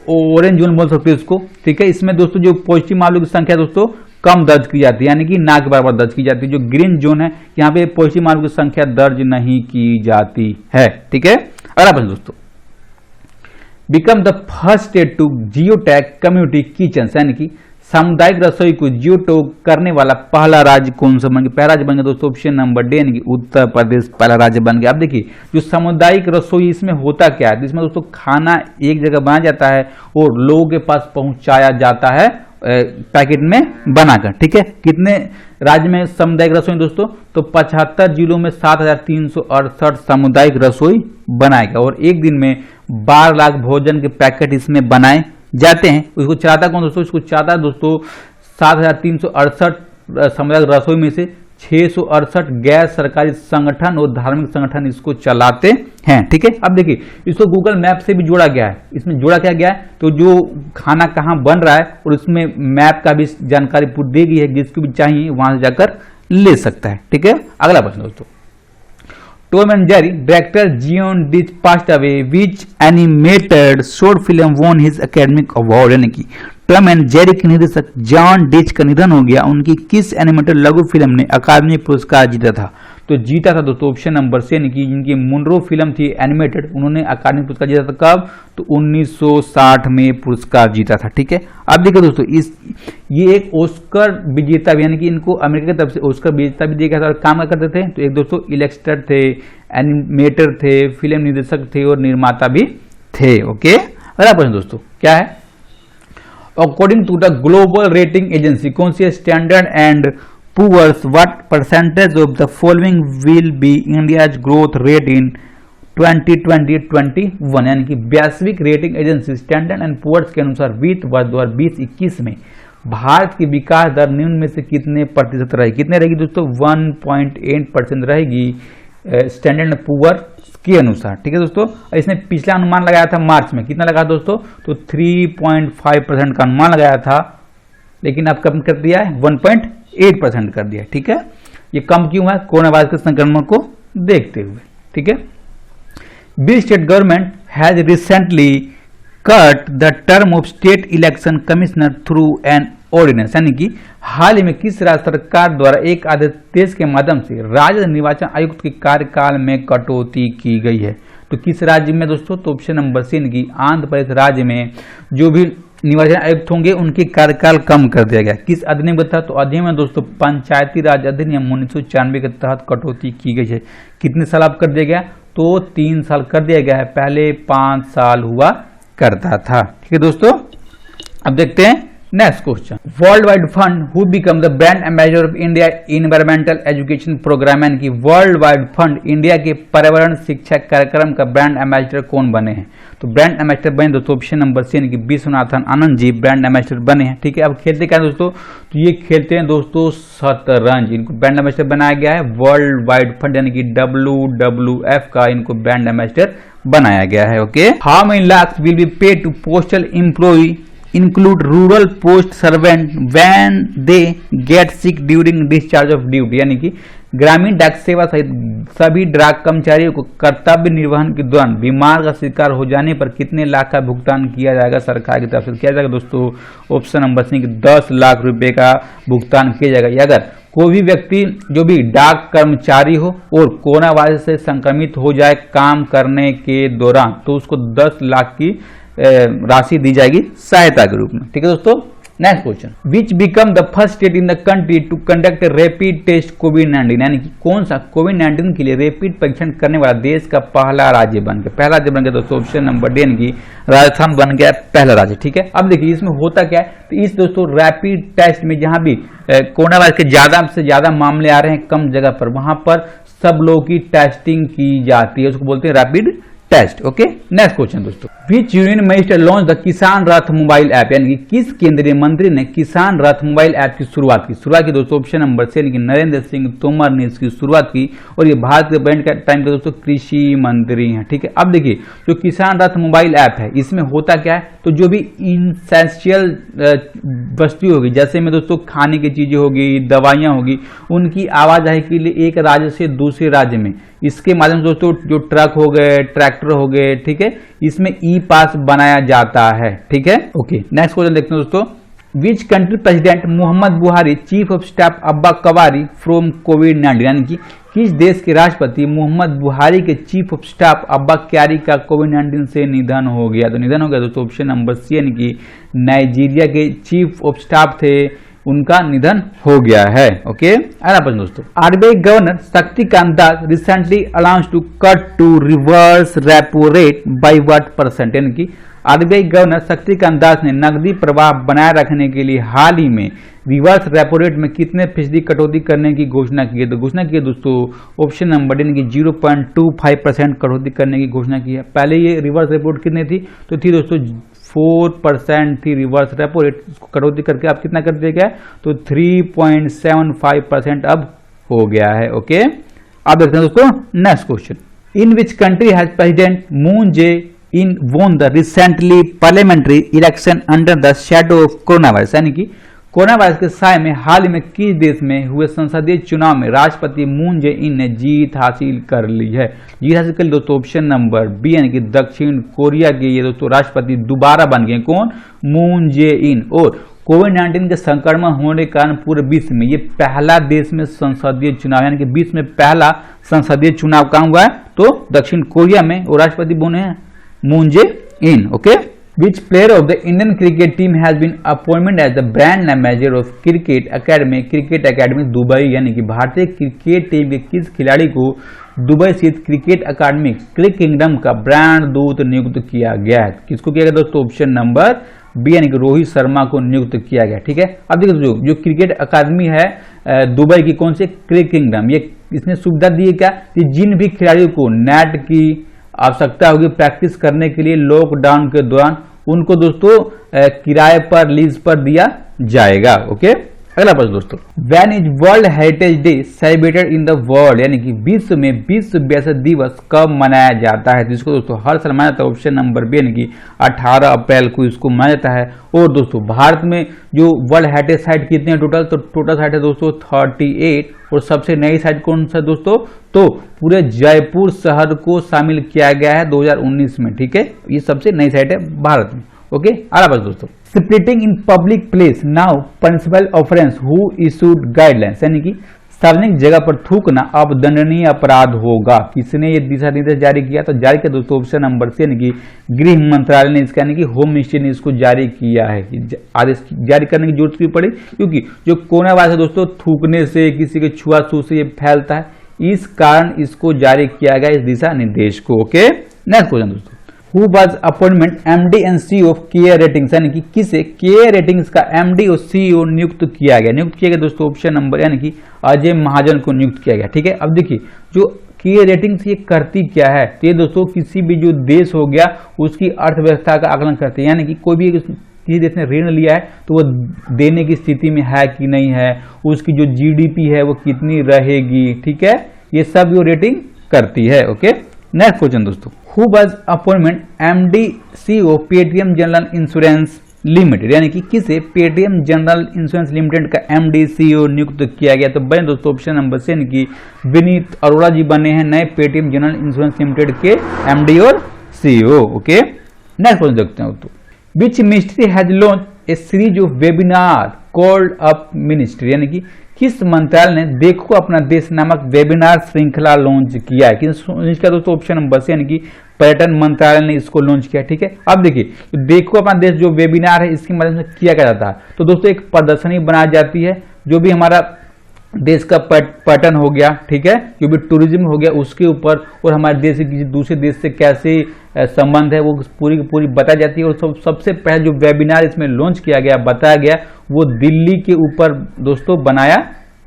S2: ऑरेंज जोन बोल सकते हैं उसको, ठीक है। इसमें दोस्तों जो पॉजिटिव मामलों की संख्या दोस्तों कम दर्ज की जाती है, यानी कि ना के बराबर दर्ज की जाती है। जो ग्रीन जोन है यहाँ पे पॉजिटिव मामलों की संख्या दर्ज नहीं की जाती है, ठीक है। अगला प्रश्न दोस्तों, become the first state to geo tag community kitchen, यानी कि सामुदायिक रसोई को जियो टैग करने वाला पहला राज्य कौन सा बन गया? पहला राज्य बन गया दोस्तों ऑप्शन नंबर डी, यानी कि उत्तर प्रदेश पहला राज्य बन गया। अब देखिए जो सामुदायिक रसोई इसमें होता क्या है? इसमें दोस्तों खाना एक जगह बनाया जाता है और लोगों के पास पहुंचाया जाता है पैकेट में बनाकर, ठीक है। कितने राज्य में सामुदायिक रसोई दोस्तों? तो 75 जिलों में 7,368 सामुदायिक रसोई बनाएगा और एक दिन में 12 लाख भोजन के पैकेट इसमें बनाए जाते हैं। उसको चलाता कौन दोस्तों? इसको चलाता दोस्तों 7,368 सामुदायिक रसोई में से 668 गैर सरकारी संगठन और धार्मिक संगठन इसको चलाते हैं, ठीक है। अब देखिए इसको गूगल मैप से भी जोड़ा गया है। इसमें जोड़ा क्या गया है? तो जो खाना कहाँ बन रहा है और उसमें मैप का भी जानकारी पूरी दी गई है, जिसको भी चाहिए वहां से जाकर ले सकता है, ठीक है। अगला प्रश्न दोस्तों, Tom and Jerry director Gene Deitch passed away, which animated short film won his academic award, यानी कि टॉम एंड जेरी के निर्देशक जॉन डिच का निधन हो गया। उनकी किस एनिमेटेड लघु फिल्म ने अकादमी पुरस्कार जीता था? तो जीता था दोस्तों ऑप्शन नंबर से, यानी कि जिनकी मुनरो फिल्म थी एनिमेटेड, उन्होंने अकादमी पुरस्कार जीता था। कब? तो 1960 में पुरस्कार जीता था, ठीक है। अब देखिए दोस्तों ये एक ऑस्कर विजेता भी, यानी कि इनको अमेरिका की तरफ से ऑस्कर विजेता भी दिया गया था। और काम करते थे तो एक दोस्तों इलेक्टर थे, एनिमेटर थे, फिल्म निर्देशक थे और निर्माता भी थे, ओके। अगला प्रश्न दोस्तों क्या है? According to the global rating agency, कौन सी Standard and Poor's, what percentage of the following will be India's growth rate in 2020-21, यानी कि वैश्विक rating agency Standard and Poor's के अनुसार वित्त वर्ष 2020-21 में भारत की विकास दर निम्न में से कितने प्रतिशत रहेगी? कितने रहेगी दोस्तों? 1.8% रहेगी स्टैंडर्ड एंड पुअर के अनुसार, ठीक है दोस्तों। इसने पिछला अनुमान लगाया था मार्च में, कितना लगा दोस्तों? तो 3.5% का अनुमान लगाया था, लेकिन अब कम कर दिया है 1.8% कर दिया, ठीक है। ये कम क्यों है? कोरोना वायरस के संक्रमण को देखते हुए, ठीक है। Bill state government has recently cut the term of state election commissioner through an ordinance, यानी कि हाल ही में किस राज्य सरकार द्वारा एक आदेश के माध्यम से राज्य निर्वाचन आयुक्त के कार्यकाल में कटौती की गई है? तो किस राज्य में दोस्तों? तो ऑप्शन नंबर सी, की आंध्र प्रदेश राज्य में जो भी निर्वाचन आयुक्त होंगे उनके कार्यकाल कम कर दिया गया। किस अधिनियम के तहत? तो अधिनियम में दोस्तों पंचायती राज अधिनियम 1996 के तहत कटौती की गई है। कितने साल अब कर दिया गया? तो 3 साल कर दिया गया है, पहले 5 साल हुआ करता था, ठीक है दोस्तों। अब देखते हैं next question, world wide fund who become the brand ambassador of India environmental education programme, यानी कि वर्ल्ड वाइड फंड इंडिया के पर्यावरण शिक्षा कार्यक्रम का ब्रांड एम्बेसडर कौन बने हैं? तो ब्रांड एम्बेसडर बने दोस्तों ऑप्शन नंबर सी, यानी कि विश्वनाथन आनंद जी ब्रांड एम्बेसडर बने हैं, ठीक है। अब खेलते क्या दोस्तों? तो ये खेलते हैं दोस्तों शतरंज। इनको ब्रांड एम्बेसडर बनाया गया है वर्ल्ड वाइड फंड, यानी कि WWF का इनको ब्रांड एम्बेसडर बनाया गया है, okay. How many lakhs will be paid to postal employ include rural post servant when they get sick during discharge of duty, यानी कि ग्रामीण डाक सेवा सहित सभी डाक कर्मचारियों को कर्तव्य निर्वहन के दौरान बीमार का शिकार हो जाने पर कितने लाख का भुगतान किया जाएगा सरकार की तरफ से? किया जाएगा दोस्तों ऑप्शन नंबर सी, 10 लाख रुपए का भुगतान किया जाएगा। अगर कोई भी व्यक्ति जो भी डाक कर्मचारी हो और कोरोना वायरस से संक्रमित हो जाए काम करने के दौरान, तो उसको 10 लाख की राशि दी जाएगी सहायता के रूप में, ठीक है दोस्तों। Next question, which become the first state in the country to conduct rapid test कोविड-19, यानी कि कौन सा कोविड-19 के लिए रैपिड परीक्षण करने वाला देश का पहला राज्य बन गया दोस्तों ऑप्शन नंबर डी यानी कि राजस्थान बन गया पहला राज्य। ठीक है, अब देखिए इसमें होता क्या है, तो इस दोस्तों रैपिड टेस्ट में जहां भी कोरोना वायरस के ज्यादा से ज्यादा मामले आ रहे हैं कम जगह पर, वहां पर सब लोगों की टेस्टिंग की जाती है, उसको बोलते हैं rapid test. Okay, next question दोस्तों, which union minister launch the Kisan Rath mobile app, यानी कि किस केंद्रीय मंत्री ने किसान रथ मोबाइल ऐप की शुरुआत की दोस्तों ऑप्शन नंबर सी यानी कि नरेंद्र सिंह तोमर ने इसकी शुरुआत की, और ये भारत के ब्रांड का टाइम के दोस्तों कृषि मंत्री हैं। ठीक है, अब देखिए जो किसान रथ मोबाइल ऐप है इसमें होता क्या है, तो जो भी इंसेंशियल वस्तु होगी, जैसे में दोस्तों खाने की चीजें होगी, दवाइयां होगी, उनकी आवाजाही के लिए एक राज्य से दूसरे राज्य में इसके माध्यम से दोस्तों जो ट्रक हो गए, ट्रैक्टर हो गए, ठीक है, इसमें ई पास बनाया जाता है। ठीक है, ओके, नेक्स्ट क्वेश्चन देखते हैं दोस्तों, विच कंट्री प्रेसिडेंट मोहम्मद बुहारी चीफ ऑफ स्टाफ अब्बा कवारी फ्रॉम कोविड-19, यानी कि किस देश के राष्ट्रपति मोहम्मद बुहारी के चीफ ऑफ स्टाफ अब्बा क्यारी का कोविड-19 से निधन हो गया, तो निधन हो गया दोस्तों ऑप्शन नंबर सी यानी कि नाइजीरिया के चीफ ऑफ स्टाफ थे, उनका निधन हो गया है। ओके, अगला प्रश्न दोस्तों, RBI governor Shaktikanta Das recently announce to cut to reverse repo rate by what percent, यानी कि आरबीआई गवर्नर शक्तिकांत दास ने नकदी प्रवाह बनाए रखने के लिए हाल ही में रिवर्स रेपो रेट में कितने फीसदी कटौती करने की घोषणा की है, तो घोषणा की है दोस्तों ऑप्शन नंबर यानी कि 0.25% कटौती करने की घोषणा की है। पहले ये रिवर्स रेपो रेट कितनी थी, तो थी दोस्तों 4% थी रिवर्स रेपो रेट, कटौती करके अब कितना कर दिया गया, तो 3.75% अब हो गया है। ओके, अब देखते हैं दोस्तों next question, in which country has president Moon Jae in won the recently parliamentary election under the shadow of corona virus, यानी कि कोरोना वायरस के साय में हाल ही में किस देश में हुए संसदीय चुनाव में राष्ट्रपति मून जे इन ने जीत हासिल कर ली है, जीत हासिल कर ली दोस्तों ऑप्शन नंबर बी यानी कि दक्षिण कोरिया के ये दोस्तों राष्ट्रपति दोबारा बन गए, कौन, मून जे इन, और कोविड-19 के संक्रमण होने के कारण पूरे विश्व में ये पहला देश में संसदीय चुनाव, यानी कि विश्व में पहला संसदीय चुनाव कहां हुआ है, तो दक्षिण कोरिया में, और राष्ट्रपति बने हैं Moon Jae in. Okay, which player of the Indian cricket team has been appointed as the brand ambassador of cricket academy Dubai, यानी कि भारतीय क्रिकेट टीम के किस खिलाड़ी को दुबई स्थित क्रिकेट अकादमी क्रिक किंगडम का ब्रांड दूत नियुक्त किया गया है, किसको किया गया दोस्तों ऑप्शन नंबर बी यानी कि रोहित शर्मा को नियुक्त किया गया। ठीक है, अब देखिए जो क्रिकेट अकादमी है दुबई की, कौन से, क्रिक किंगडम, ये इसने सुविधा दी है क्या, कि जिन भी खिलाड़ियों को नेट की आवश्यकता होगी प्रैक्टिस करने के लिए लॉकडाउन के दौरान, उनको दोस्तों किराए पर, लीज पर दिया जाएगा। ओके, अगला प्रश्न दोस्तों, when is world heritage day celebrated in the world, यानी कि विश्व में विश्व विरासत दिवस कब मनाया जाता है, जिसको दोस्तों हर साल मनाया जाता है, ऑप्शन नंबर बी यानी कि 18 अप्रैल को इसको मनाया जाता है। और दोस्तों भारत में जो वर्ल्ड हेरिटेज साइट कितने हैं टोटल, तो टोटल साइट है दोस्तों 38, और सबसे नई साइट कौन सा दोस्तों, तो पूरे जयपुर शहर को शामिल किया गया है 2019 में। ठीक है, ये सबसे नई साइट है भारत में। ओके, अगला बात दोस्तों, splitting in public place now punishable offence who issued guidelines, यानी कि सार्वजनिक जगह पर थूकना अब दंडनीय अपराध होगा, किसने ये दिशा निर्देश जारी किया, तो जारी किया दोस्तों ऑप्शन नंबर सी यानी कि गृह मंत्रालय ने इसका, यानी कि होम मिनिस्ट्री ने इसको जारी किया है। आदेश जारी करने की जरूरत क्यों पड़ी, क्योंकि जो कोरोना वायरस है दोस्तों थूकने से, किसी के छुआछूत से ये फैलता है, इस कारण इसको जारी किया गया इस दिशा निर्देश को। ओके, नेक्स्ट क्वेश्चन दोस्तों, Who was appointment MD and CEO of care ratings, यानी कि किसे केयर रेटिंग्स का MD और CEO नियुक्त किया गया दोस्तों ऑप्शन नंबर यानी कि अजय महाजन को नियुक्त किया गया। ठीक है, अब देखिए जो केयर रेटिंग्स ये करती क्या है, तो ये दोस्तों किसी भी जो देश हो गया उसकी अर्थव्यवस्था का आकलन करती है, यानी कि कोई भी किसी देश ने ऋण लिया है तो वो देने की स्थिति में है कि नहीं है, उसकी जो GDP है वो कितनी रहेगी। ठीक है, ये सब वो रेटिंग करती है। ओके, नेक्स्ट क्वेश्चन दोस्तों, who was appointment MD CEO Paytm general insurance limited, यानी कि किसे पेटीएम जनरल इंश्योरेंस लिमिटेड का MD CEO नियुक्त किया गया, तो बने दोस्तों ऑप्शन नंबर सी यानी कि विनीत अरोड़ा जी बने हैं नए पेटीएम जनरल इंश्योरेंस लिमिटेड के MD और CEO। ओके, नेक्स्ट क्वेश्चन देखते हैं, which ministry has launch a series of webinar called up ministry, यानी कि किस मंत्रालय ने देखो अपना देश नामक वेबिनार श्रृंखला लॉन्च किया है? किसका दोस्तों? ऑप्शन नंबर सी यानी कि पर्यटन मंत्रालय ने इसको लॉन्च किया। ठीक है, अब देखिए देखो अपना देश जो वेबिनार है इसके माध्यम से किया क्या जाता है। तो दोस्तों एक प्रदर्शनी बनाई जाती है, जो भी हमारा देश का पर्यटन हो गया, ठीक है, जो भी टूरिज्म हो गया उसके ऊपर, और हमारे देश के किसी दूसरे देश से कैसे संबंध है वो पूरी की पूरी बताई जाती है। और सबसे पहले जो वेबिनार इसमें लॉन्च किया गया, बताया गया, वो दिल्ली के ऊपर दोस्तों बनाया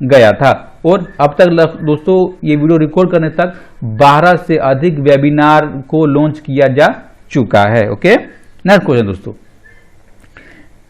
S2: गया था। और अब तक दोस्तों ये वीडियो रिकॉर्ड करने तक 12 से अधिक वेबिनार को लॉन्च किया जा चुका है। ओके, नेक्स्ट क्वेश्चन दोस्तों,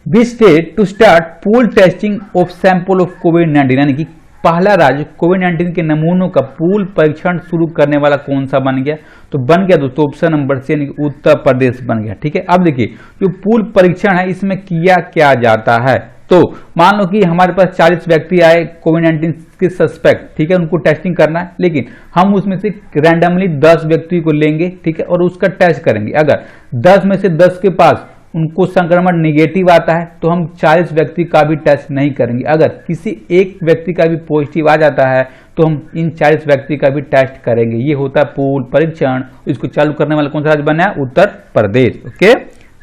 S2: which state to start pool testing of sample of कोविड-19, यानी कि पहला राज्य कोविड-19 के नमूनों का पूल परीक्षण शुरू करने वाला कौन सा बन गया? तो बन गया दोस्तों ऑप्शन नंबर सी यानी कि उत्तर प्रदेश बन गया। ठीक है, अब देखिए जो पूल परीक्षण है इसमें किया क्या जाता है। तो मान लो कि हमारे पास 40 व्यक्ति आए कोविड-19 के सस्पेक्ट, ठीक है, उनको टेस्टिंग करना है, लेकिन हम उसमें से रैंडमली 10 व्यक्ति को लेंगे, ठीक है, और उसका टेस्ट करेंगे। अगर 10 में से 10 के पास उनको संक्रमण निगेटिव आता है तो हम 40 व्यक्ति का भी टेस्ट नहीं करेंगे। अगर किसी एक व्यक्ति का भी पॉजिटिव आ जाता है तो हम इन 40 व्यक्ति का भी टेस्ट करेंगे। ये होता है पूल परीक्षण। इसको चालू करने वाला कौन सा राज्य बना है? उत्तर प्रदेश। ओके,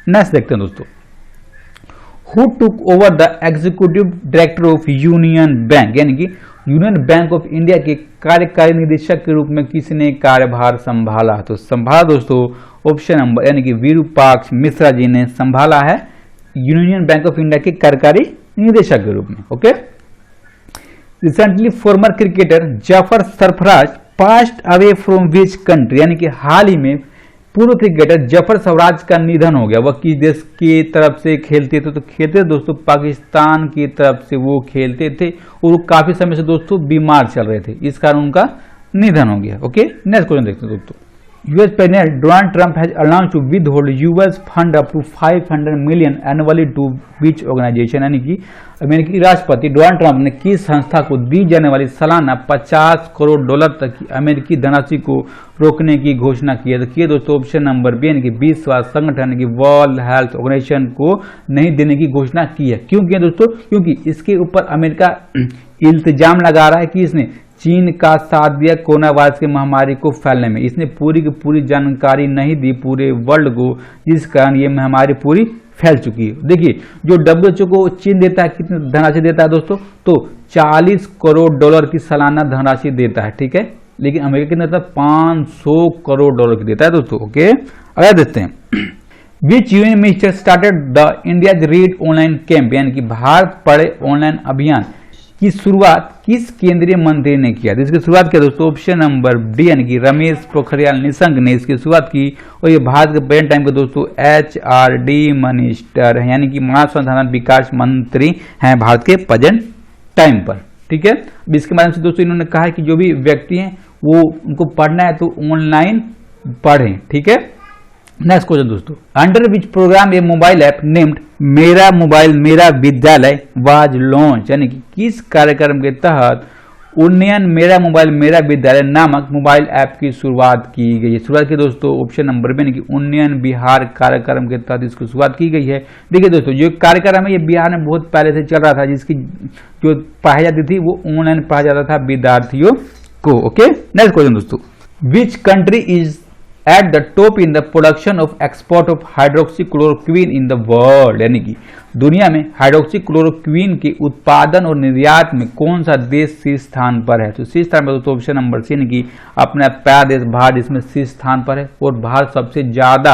S2: नेक्स्ट देखते हैं दोस्तों, who took over the executive director of union bank, यानी कि यूनियन बैंक ऑफ इंडिया के कार्यकारी निदेशक के रूप में किसने कार्यभार संभाला? तो संभाला दोस्तों ऑप्शन नंबर यानी कि विरूपाक्ष मिश्रा जी ने संभाला है यूनियन बैंक ऑफ इंडिया के कार्यकारी निदेशक के रूप में। Okay, recently former cricketer Jafar Sarfaraz passed away from which country, यानी कि हाल ही में पूर्व क्रिकेटर जाफर सरफराज का निधन हो गया। वह किस देश की तरफ से खेलते थे? तो खेलते दोस्तों पाकिस्तान की तरफ से वो खेलते थे, और वो काफी समय से दोस्तों बीमार चल रहे थे, इस कारण उनका निधन हो गया। ओके, नेक्स्ट क्वेश्चन देखते हैं दोस्तों, US President Donald Trump has announced to withhold US fund up to $500 million annually to which organization, यानी कि अमेरिकी राष्ट्रपति डोनाल्ड ट्रंप ने किस संस्था को दी जाने वाली सालाना $50 करोड़ तक की अमेरिकी धनराशि को रोकने की घोषणा की है? तो किए दोस्तों ऑप्शन नंबर बी यानी कि विश्व स्वास्थ्य संगठन की वर्ल्ड हेल्थ ऑर्गेनाइजेशन को नहीं देने की घोषणा की है। क्यों किया दोस्तों? क्योंकि इसके ऊपर अमेरिका इल्तिजाम लगा रहा है कि इसने चीन का साथ दिया कोरोना वायरस की महामारी को फैलने में। इसने पूरी की पूरी जानकारी नहीं दी पूरे वर्ल्ड को, जिस कारण ये महामारी पूरी फैल चुकी है। देखिए जो WHO को चीन देता है, कितनी धनराशि देता है दोस्तों? तो $40 करोड़ की सालाना धनराशि देता है, ठीक है, लेकिन अमेरिका कितना देता है? $500 करोड़ की देता है दोस्तों। ओके, अगर देखते हैं विच union minister started the India's read online camp, यानी कि भारत पढ़े ऑनलाइन अभियान की शुरुआत किस केंद्रीय मंत्री ने किया? इसकी शुरुआत किया दोस्तों ऑप्शन नंबर डी यानी कि रमेश पोखरियाल निशंक ने इसकी शुरुआत की। और ये भारत के प्रेजेंट टाइम के दोस्तों HRD मिनिस्टर है, यानी कि मानव संसाधन विकास मंत्री हैं भारत के प्रेजेंट टाइम पर। ठीक है, अब इसके माध्यम से दोस्तों इन्होंने कहा है कि जो भी व्यक्ति हैं वो उनको पढ़ना है तो ऑनलाइन पढ़ें। ठीक है, नेक्स्ट क्वेश्चन दोस्तों, under which programme A mobile app named मेरा मोबाइल मेरा विद्यालय वाज लॉन्च, यानी कि किस कार्यक्रम के तहत उन्नयन मेरा मोबाइल मेरा विद्यालय नामक मोबाइल ऐप की शुरुआत की गई है? शुरुआत की दोस्तों ऑप्शन नंबर बी यानी कि उन्नयन बिहार कार्यक्रम के तहत इसकी शुरुआत की गई है। देखिए दोस्तों जो कार्यक्रम है ये बिहार में बहुत पहले से चल रहा था, जिसकी जो पढ़ाई जाती थी वो ऑनलाइन पढ़ाया जाता था विद्यार्थियों को। ओके, नेक्स्ट क्वेश्चन दोस्तों, which country is at the top in the production of export of hydroxychloroquine in the world, यानी कि दुनिया में हाइड्रोक्सीक्लोरोक्विन के उत्पादन और निर्यात में कौन सा देश शीर्ष स्थान पर है? तो शीर्ष स्थान पर दोस्तों ऑप्शन नंबर सी यानी कि अपना प्यारा देश भारत इसमें शीर्ष स्थान पर है, और भारत सबसे ज्यादा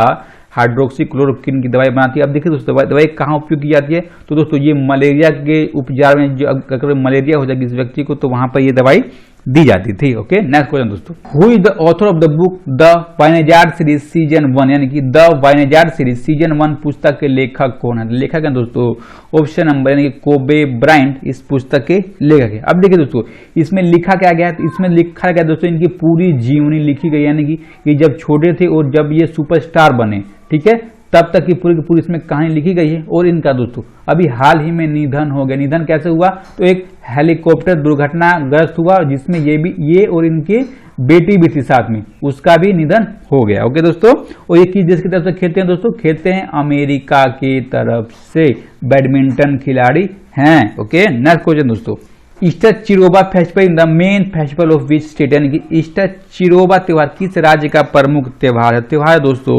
S2: हाइड्रोक्सीक्लोरोक्विन की दवाई बनाती है। अब देखिए दोस्तों दवाई कहाँ उपयोग की जाती है? तो दोस्तों ये मलेरिया के उपचार में, जो अगर मलेरिया हो जाए किसी व्यक्ति को तो वहां पर ये दवाई दी जाती थी। ओके, नेक्स्ट क्वेश्चन दोस्तों, who is the author of the book the vineyard series season 1, यानी कि द वाइनेजार्ड सीरीज सीजन 1 पुस्तक के लेखक कौन है? लेखक है दोस्तों ऑप्शन नंबर यानी कि कोबे ब्रायंट इस पुस्तक के लेखक है। अब देखिए दोस्तों इसमें लिखा क्या गया है? तो इसमें लिखा गया दोस्तों इनकी पूरी जीवनी लिखी गई, यानी कि ये जब छोटे थे और जब ये सुपरस्टार बने, ठीक है, तब तक की पूरी इसमें कहानी लिखी गई है। और इनका दोस्तों अभी हाल ही में निधन हो गया। निधन कैसे हुआ? तो एक हेलीकॉप्टर दुर्घटनाग्रस्त हुआ जिसमें ये और इनके बेटी भी थी साथ में, उसका भी निधन हो गया। ओके दोस्तों, और ये किस देश की तरफ से खेलते हैं दोस्तों? खेलते हैं अमेरिका की तरफ से, बैडमिंटन खिलाड़ी हैं। ओके, नेक्स्ट क्वेश्चन दोस्तों, ईस्टर Cheiraoba festival in the main festival of which state, यानी कि ईस्टर चिरोबा त्योहार किस राज्य का प्रमुख त्योहार है? त्योहार दोस्तों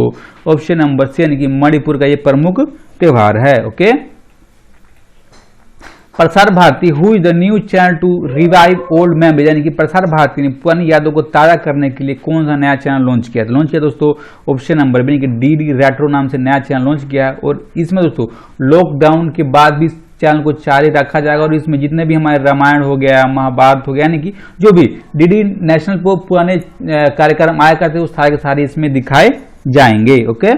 S2: ऑप्शन नंबर सी यानी कि मणिपुर का ये प्रमुख त्योहार है। Okay. Prasar Bharati who is the new channel to revive old memories, यानी कि प्रसार भारती ने पुरानी यादों को ताजा करने के लिए कौन सा नया चैनल लॉन्च किया? लॉन्च किया दोस्तों option number B, DD retro नाम से नया चैनल लॉन्च किया है। और इसमें दोस्तों लॉकडाउन के बाद भी चैनल को जारी रखा जाएगा और इसमें जितने भी हमारे रामायण हो गया, महाभारत हो गया, यानी कि जो भी डीडी नेशनल पर पुराने कार्यक्रम आया करते वो सारे के सारे इसमें दिखाए जाएंगे। Okay.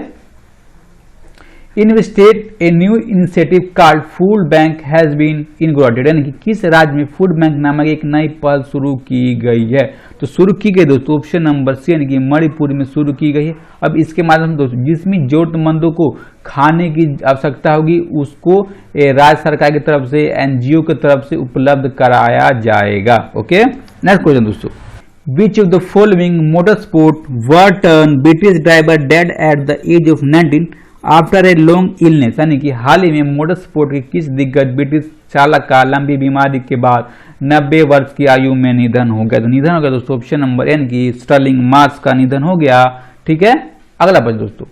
S2: In state a new initiative called food bank has been inaugurated, यानी कि किस राज्य में फूड बैंक नामक एक नई पहल शुरू की गई है? तो शुरू की गई दोस्तों ऑप्शन नंबर सी यानी कि मणिपुर में शुरू की गई है। अब इसके माध्यम से दोस्तों जिसमें जरूरतमंदों को खाने की आवश्यकता होगी उसको राज्य सरकार की तरफ से, एनजीओ की तरफ से उपलब्ध कराया जाएगा। ओके। नेक्स्ट क्वेश्चन दोस्तों, which of the following motor sport veteran British driver dead at the age of 19 after a long illness, यानी कि हाल ही में मोटर स्पोर्ट के किस दिग्गज ब्रिटिश चालक का लंबी बीमारी के बाद 90 वर्ष की आयु में निधन हो गया? तो निधन हो गया दोस्तों ऑप्शन नंबर एन की स्टर्लिंग मार्श का निधन हो गया। ठीक है। अगला प्रश्न दोस्तों,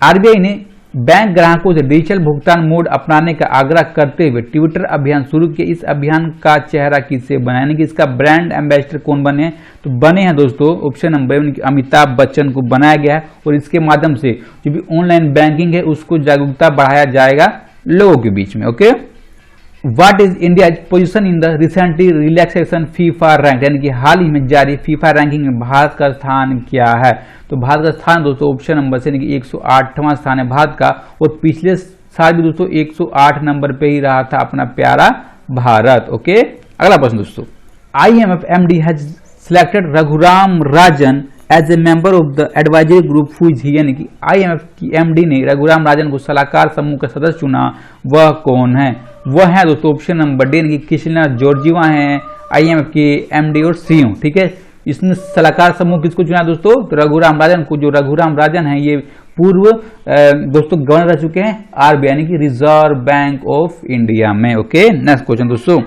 S2: आरबीआई ने बैंक ग्राहकों से डिजिटल भुगतान मोड अपनाने का आग्रह करते हुए ट्विटर अभियान शुरू किया। इस अभियान का चेहरा किससे बना, यानी कि इसका ब्रांड एम्बेसडर कौन बने? तो बने हैं दोस्तों ऑप्शन नंबर अमिताभ बच्चन को बनाया गया है और इसके माध्यम से जो भी ऑनलाइन बैंकिंग है उसको जागरूकता बढ़ाया जाएगा लोगों के बीच में। Okay. What is India position in the recently relaxation FIFA rank, यानी कि हाल ही में जारी फीफा रैंकिंग में भारत का स्थान क्या है? तो भारत का स्थान दोस्तों ऑप्शन नंबर से 108वां स्थान है भारत का, और पिछले साल भी दोस्तों 108 नंबर पे ही रहा था अपना प्यारा भारत। ओके। अगला प्रश्न दोस्तों, IMF MD has selected Raghuram Rajan as a member of the advisory group who is he, यानी कि IMF की MD ने रघुराम राजन को सलाहकार समूह का सदस्य चुना। वह कौन है? वह है दोस्तों ऑप्शन नंबर डी यानी कि क्रिस्टिना जॉर्जिवा है IMF के MD और CEO। ठीक है। इसने सलाहकार समूह किसको चुना दोस्तों? तो रघुराम राजन को। जो रघुराम राजन है ये पूर्व दोस्तों गवर्नर रह चुके हैं RBI यानी कि रिजर्व बैंक ऑफ इंडिया में। ओके। नेक्स्ट क्वेश्चन दोस्तों,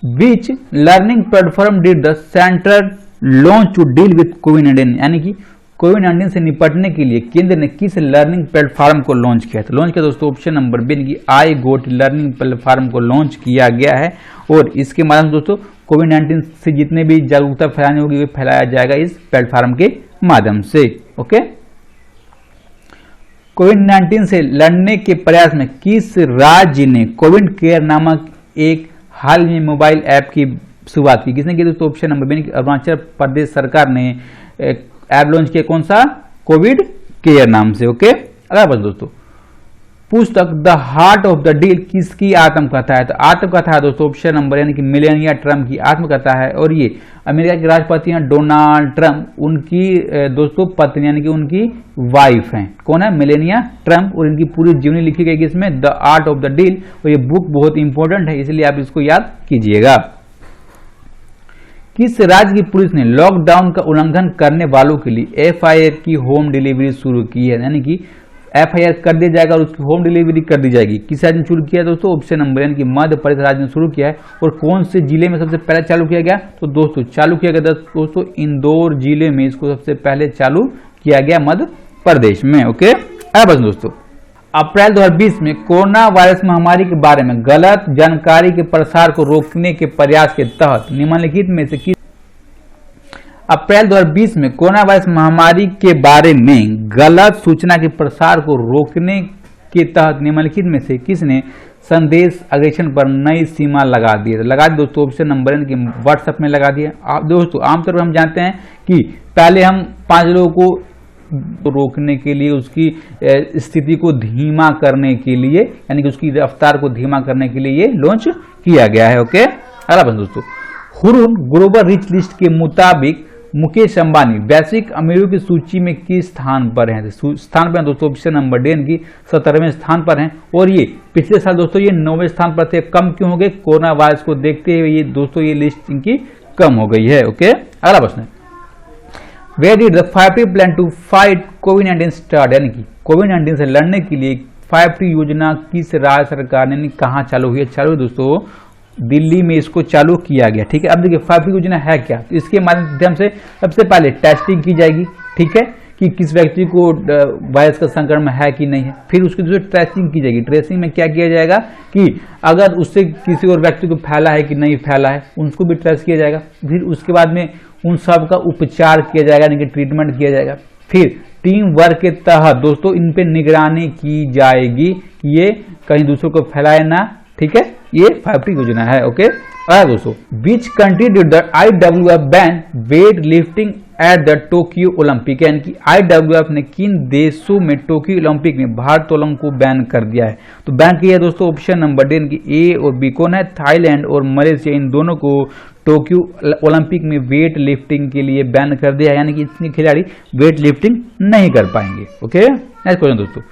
S2: which learning platform did the centre launch to deal with कोविड-19, यानी कि कोविड-19 से निपटने के लिए केंद्र ने किस लर्निंग प्लेटफॉर्म को लॉन्च किया? तो लॉन्च किया दोस्तों ऑप्शन नंबर बी की आई गोट लर्निंग प्लेटफॉर्म को लॉन्च किया गया है और इसके माध्यम से दोस्तों कोविड-19 से जितने भी जागरूकता फैलानी होगी वो फैलाया जाएगा इस प्लेटफॉर्म के माध्यम से। ओके। कोविड-19 से लड़ने के प्रयास में किस राज्य ने कोविड केयर नामक एक हाल में मोबाइल ऐप की शुरुआत की? किसने की दोस्तों option number B Arunachal Pradesh सरकार ने ऐप लॉन्च किया। कौन सा? कोविड केयर नाम से। ओके। अगला बात दोस्तों, पुस्तक the heart of the deal किसकी आत्मकथा है? तो आत्मकथा है दोस्तों ऑप्शन नंबर यानी कि मेलानिया ट्रम्प की आत्मकथा है और ये अमेरिका के राष्ट्रपति हैं डोनाल्ड ट्रम्प, उनकी दोस्तों पत्नी यानी कि उनकी वाइफ हैं। कौन है? मेलानिया ट्रम्प, और इनकी पूरी जीवनी लिखी गई किसमें? The art of the deal. और ये बुक बहुत इंपॉर्टेंट है इसलिए आप इसको याद कीजिएगा। किस राज्य की पुलिस ने लॉकडाउन का उल्लंघन करने वालों के लिए FIR की होम डिलीवरी शुरू की है? यानी कि FIR कर दिया जाएगा और उसकी होम डिलीवरी कर दी जाएगी। किस राज्य ने शुरू किया दोस्तों? ऑप्शन नंबर यानी कि मध्य प्रदेश राज्य ने शुरू किया है। और कौन से जिले में सबसे पहले चालू किया गया? तो दोस्तों चालू किया गया दोस्तों इंदौर जिले में इसको सबसे पहले चालू किया गया मध्य प्रदेश में। ओके। अब बस दोस्तों, अप्रैल 2020 में कोरोना वायरस महामारी के बारे में गलत जानकारी के प्रसार को रोकने के प्रयास के तहत निम्नलिखित में से किस अप्रैल 2020 में कोरोना वायरस महामारी के बारे में गलत सूचना के प्रसार को रोकने के तहत निम्नलिखित में से किसने संदेश अग्रेषण पर नई सीमा लगा दी है? लगा दी दोस्तों ऑप्शन नंबर यानी कि व्हाट्सएप में लगा दिया। दोस्तों आमतौर पर हम जानते हैं कि पहले हम 5 लोगों को रोकने के लिए उसकी स्थिति को धीमा करने के लिए यानी कि उसकी रफ्तार को धीमा करने के लिए ये लॉन्च किया गया है। ओके। अगला प्रश्न दोस्तों, हुरून ग्लोबल रिच लिस्ट के मुताबिक मुकेश अंबानी वैश्विक अमीरों की सूची में किस स्थान पर हैं? स्थान पर दोस्तों ऑप्शन नंबर डी की 17वें स्थान पर हैं और ये पिछले साल दोस्तों ये 9वें स्थान पर थे। कम क्यों हो गए? कोरोना वायरस को देखते हुए ये दोस्तों ये लिस्ट इनकी कम हो गई है। ओके। अगला प्रश्न, Where did the 5T plan to fight COVID-19 start? यानी कि कोविड-19 से लड़ने के लिए 5T योजना किस राज्य सरकार ने कहाँ चालू हुई है? चालू दोस्तों दिल्ली में इसको चालू किया गया। ठीक है, अब देखिए 5T योजना है क्या, तो इसके माध्यम से सबसे पहले टेस्टिंग की जाएगी। ठीक है, कि किस व्यक्ति को वायरस का संक्रमण है कि नहीं है। फिर उसकी दूसरी ट्रेसिंग की जाएगी। ट्रेसिंग में क्या किया जाएगा कि अगर उससे किसी और व्यक्ति को फैला है कि नहीं फैला है, उनको भी ट्रेस किया जाएगा। फिर उसके बाद में उन सब का उपचार किया जाएगा, यानी कि ट्रीटमेंट किया जाएगा। फिर टीम वर्क के तहत दोस्तों इन पे निगरानी की जाएगी कि ये कहीं दूसरों को फैलाए ना। ठीक है, ये 5T योजना है। ओके दोस्तों, which country did the IWF ban weight lifting at the Tokyo Olympic, यानी कि IWF ने किन देशों में टोक्यो ओलंपिक में भारोत्तोलन को बैन कर दिया है। तो बैन किया है दोस्तों ऑप्शन नंबर डी, यानी कि ए और बी। कौन है? थाईलैंड और मलेशिया, इन दोनों को टोक्यो ओलंपिक में वेट लिफ्टिंग के लिए बैन कर दिया है, यानी कि इतने खिलाड़ी वेट लिफ्टिंग नहीं कर पाएंगे। ओके, नेक्स्ट क्वेश्चन दोस्तों,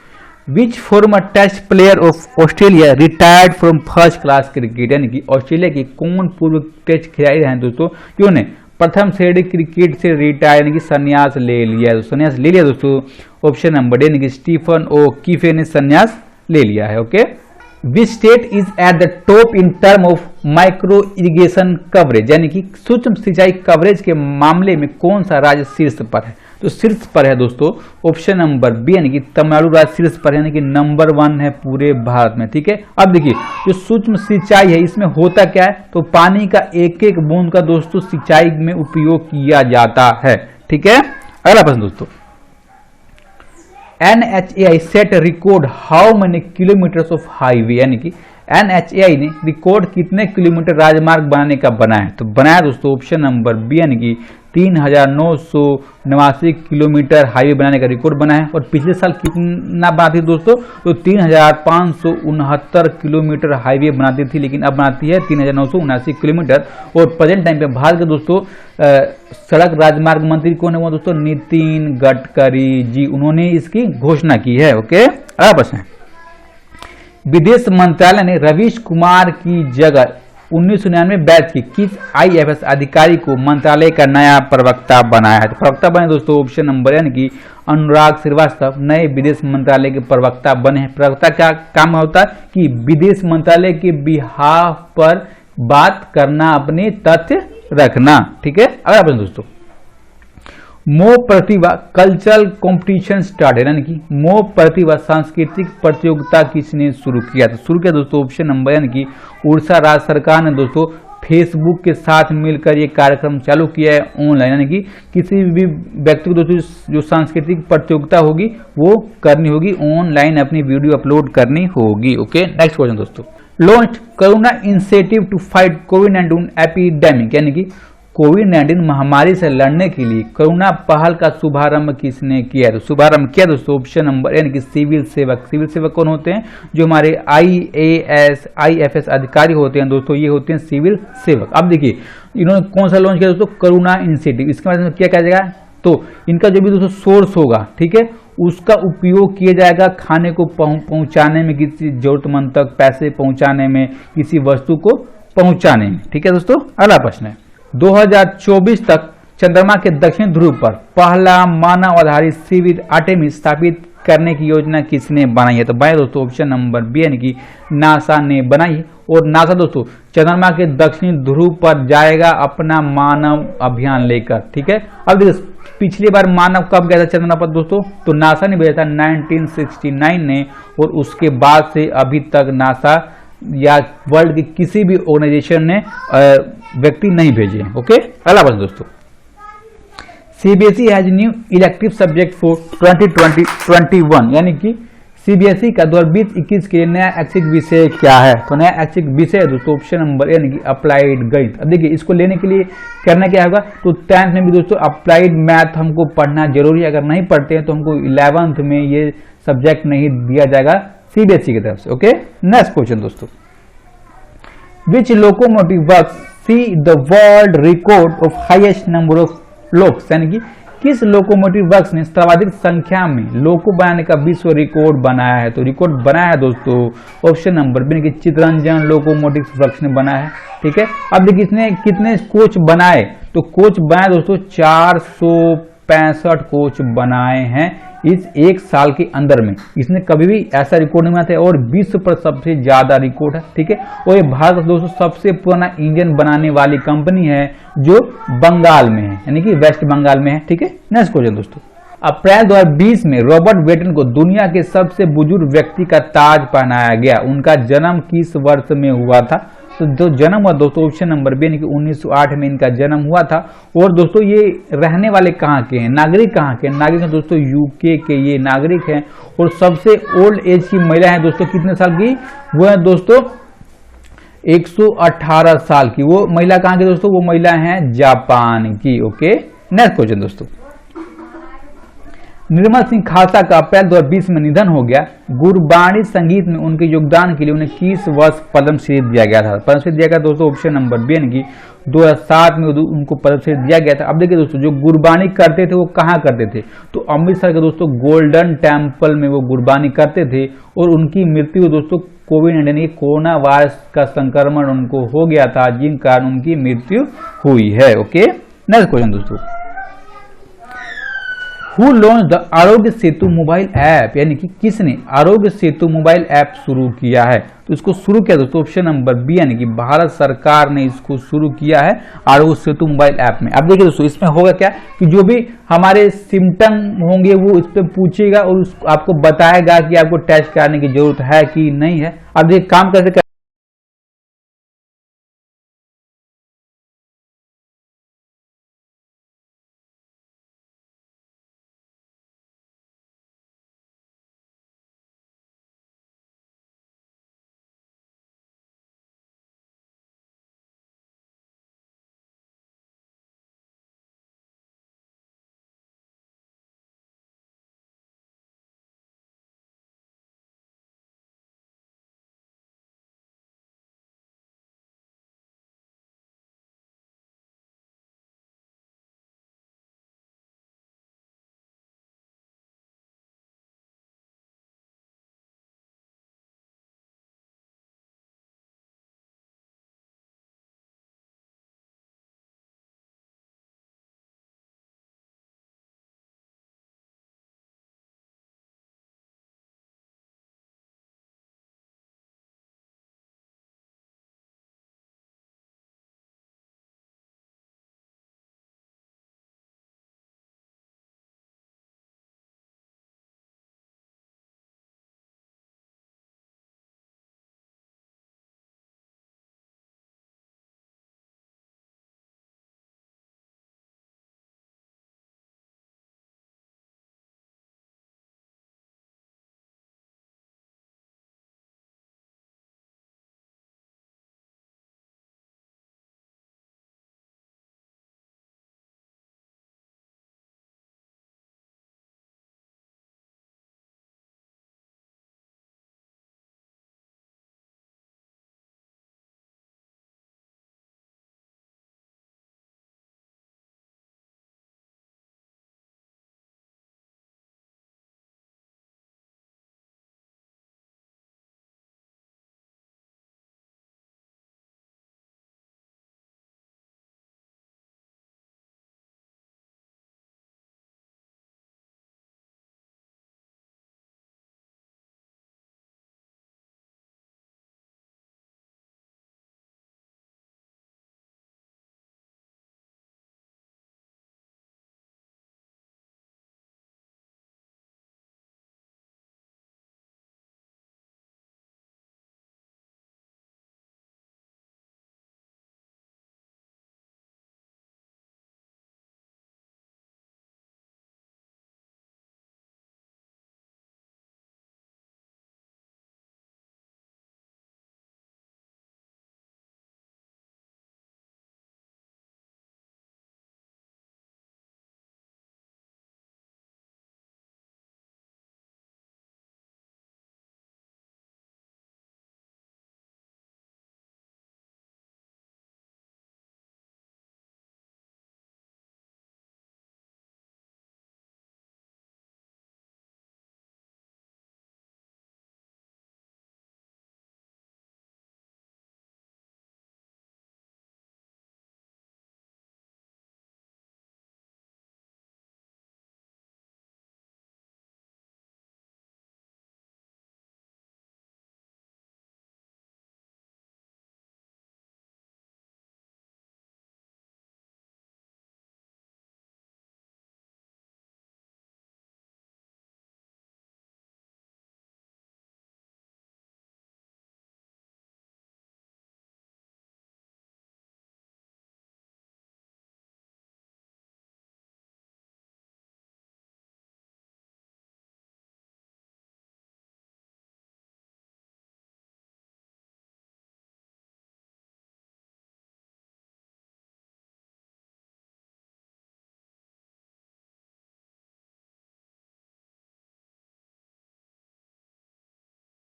S2: which former test player of Australia retired from first class cricket, यानी कि ऑस्ट्रेलिया के कौन पूर्व टेस्ट खिलाड़ी हैं दोस्तों जिन्होंने प्रथम श्रेणी क्रिकेट से रिटायर यानी कि संन्यास ले लिया है। संन्यास ले लिया दोस्तों, ऑप्शन नंबर डी, यानी कि स्टीफन ओ कीफे ने संन्यास ले लिया है। Okay, which state is at the top in term of micro irrigation coverage, यानी कि सूक्ष्म सिंचाई कवरेज के मामले में कौन सा राज्य शीर्ष पर है। तो शीर्ष पर है दोस्तों ऑप्शन नंबर बी, यानी कि तमिलनाडु राज्य शीर्ष पर, यानी कि नंबर 1 है पूरे भारत में। ठीक है, अब देखिए जो सूक्ष्म सिंचाई है इसमें होता क्या है, तो पानी का एक एक बूंद का दोस्तों सिंचाई में उपयोग किया जाता है। ठीक है, अगला प्रश्न दोस्तों, NHAI set record how many kilometres of highway, यानी कि NHAI ने रिकॉर्ड कितने किलोमीटर राजमार्ग बनाने का बनाया है। तो बनाया दोस्तों ऑप्शन नंबर बी, यानी कि 3,989 किलोमीटर हाईवे बनाने का रिकॉर्ड बना है। और पिछले साल कितना बनाती थी दोस्तों, तो 3,569 किलोमीटर हाईवे बनाती थी, लेकिन अब बनाती है 3,979 किलोमीटर। और प्रेजेंट टाइम पे भारत के दोस्तों सड़क राजमार्ग मंत्री कौन है वो दोस्तों, नितिन गडकरी जी, उन्होंने इसकी घोषणा की है। ओके, अगला प्रश्न है, विदेश मंत्रालय ने रवीश कुमार की जगह 1999 बैच की किस IFS अधिकारी को मंत्रालय का नया प्रवक्ता बनाया है। तो प्रवक्ता बने दोस्तों ऑप्शन नंबर, यानी कि अनुराग श्रीवास्तव नए विदेश मंत्रालय के प्रवक्ता बने हैं। प्रवक्ता क्या काम होता है कि विदेश मंत्रालय के बिहाफ पर बात करना, अपने तथ्य रखना। ठीक है, अगला प्रश्न दोस्तों, मोह प्रतिभा कल्चरल कंपटीशन स्टार्टेड, यानी कि मोह प्रतिभा सांस्कृतिक प्रतियोगिता किसने शुरू किया। तो शुरू किया दोस्तों ऑप्शन नंबर, यानी कि उड़ीसा राज्य सरकार ने दोस्तों फेसबुक के साथ मिलकर ये कार्यक्रम चालू किया है ऑनलाइन, यानी कि किसी भी व्यक्ति को दोस्तों जो सांस्कृतिक प्रतियोगिता होगी वो करनी होगी ऑनलाइन, अपनी वीडियो अपलोड करनी होगी। ओके, नेक्स्ट क्वेश्चन दोस्तों, launch corona initiative to fight कोविड-19 एपिडेमिक, यानी कि कोविड-19 महामारी से लड़ने के लिए कोरोना पहल का शुभारंभ किसने किया है। तो शुभारंभ किया दोस्तों ऑप्शन नंबर, यानी कि सिविल सेवक। सिविल सेवक कौन होते हैं, जो हमारे IAS IFS अधिकारी होते हैं दोस्तों, ये होते हैं सिविल सेवक। अब देखिए इन्होंने कौन सा लॉन्च किया दोस्तों, कोरोना इनिशिएटिव। इसके माध्यम से क्या किया जाएगा, तो इनका जो भी दोस्तों सोर्स होगा, ठीक है, उसका उपयोग किया जाएगा खाने को पहुंचाने में, किसी जरूरतमंद तक पैसे पहुंचाने में, किसी वस्तु को पहुंचाने में। ठीक है दोस्तों, अगला प्रश्न है, 2024 तक चंद्रमा के दक्षिण ध्रुव पर पहला मानव आधारित शिविर आर्टेमिस स्थापित करने की योजना किसने बनाई है। तो बनाई दोस्तों ऑप्शन नंबर बी, यानी कि नासा ने बनाई है। और नासा दोस्तों चंद्रमा के दक्षिणी ध्रुव पर जाएगा अपना मानव अभियान लेकर। ठीक है, अब देखिए पिछली बार मानव कब गया था चंद्रमा पर दोस्तों, तो नासा ने भेजा था 1969 ने, और उसके बाद से अभी तक नासा या वर्ल्ड की किसी भी ऑर्गेनाइजेशन ने व्यक्ति नहीं भेजे हैं। ओके, अगला प्रश्न दोस्तों, CBSE has new elective subject for 2020-21, यानी कि CBSE का 2020-21 के लिए नया ऐच्छिक विषय क्या है। तो नया ऐच्छिक विषय है दोस्तों ऑप्शन नंबर, यानी कि अप्लाइड गणित। अब देखिए इसको लेने के लिए करना क्या होगा, तो 10th में भी दोस्तों अप्लाइड मैथ हमको पढ़ना जरूरी है। अगर नहीं पढ़ते हैं तो हमको 11th में ये सब्जेक्ट नहीं दिया जाएगा CBSE की तरफ से। ओके, नेक्स्ट क्वेश्चन दोस्तों, which locomotive works see the world record of highest number of locos, यानी कि किस लोकोमोटिव वर्क्स ने सर्वाधिक संख्या में लोको बनाने का विश्व रिकॉर्ड बनाया है। तो रिकॉर्ड बनाया है दोस्तों ऑप्शन नंबर बी, कि चितरंजन लोकोमोटिव वर्क्स ने बनाया है। ठीक है, अब देखिए इसने कितने कोच बनाए, तो कोच बनाए दोस्तों 65 कोच बनाए हैं इस एक साल के अंदर में। इसने कभी भी ऐसा रिकॉर्ड नहीं बनाया था और विश्व पर सबसे ज्यादा रिकॉर्ड है, ठीक है। और ये भारत का दोस्तों सबसे पुराना इंजन बनाने वाली कंपनी है जो बंगाल में है, यानी कि वेस्ट बंगाल में है, ठीक है। नेक्स्ट क्वेश्चन दोस्तों, अप्रैल 2020 में रॉबर्ट बेटन को दुनिया के सबसे बुजुर्ग व्यक्ति का ताज पहनाया गया। उनका जन्म किस वर्ष में हुआ था? तो जो जन्म हुआ दोस्तों ऑप्शन नंबर बी, यानी कि 1908 में इनका जन्म हुआ था। और दोस्तों ये रहने वाले कहाँ के हैं, नागरिक कहाँ के? नागरिक हैं दोस्तों यूके के ये नागरिक हैं। और सबसे ओल्ड एज की महिला है दोस्तों कितने साल की? वो है दोस्तों 118 साल की। वो महिला कहाँ की दोस्तों? वो महिला है जापान की। ओके, नेक्स्ट क्वेश्चन दोस्तों, निर्मल सिंह खालसा का अप्रैल 2020 में निधन हो गया। गुरबाणी संगीत में उनके योगदान के लिए उन्हें किस वर्ष पद्मश्री दिया गया था? पद्मश्री दिया गया दोस्तों ऑप्शन नंबर बी, यानी कि 2007 में उनको पद्मश्री दिया गया था। अब देखिए दोस्तों, जो गुरबानी करते थे वो कहाँ करते थे? तो अमृतसर के दोस्तों गोल्डन टेम्पल में वो गुरबानी करते थे। और उनकी मृत्यु दोस्तों कोविड-19 यानी कोरोना वायरस का संक्रमण उनको हो गया था, जिन कारण उनकी मृत्यु हुई है। ओके, नेक्स्ट क्वेश्चन दोस्तों, Who launched the Aarogya Setu mobile app? यानी कि किसने आरोग्य सेतु मोबाइल ऐप शुरू किया है? तो इसको शुरू किया दोस्तों ऑप्शन नंबर बी, यानी कि भारत सरकार ने इसको शुरू किया है आरोग्य सेतु मोबाइल ऐप में। अब देखिए दोस्तों, इसमें होगा क्या कि जो भी हमारे सिम्टम होंगे वो इस पे पूछेगा और आपको बताएगा कि आपको टेस्ट कराने की जरूरत है कि नहीं है। अब देखिए काम कैसे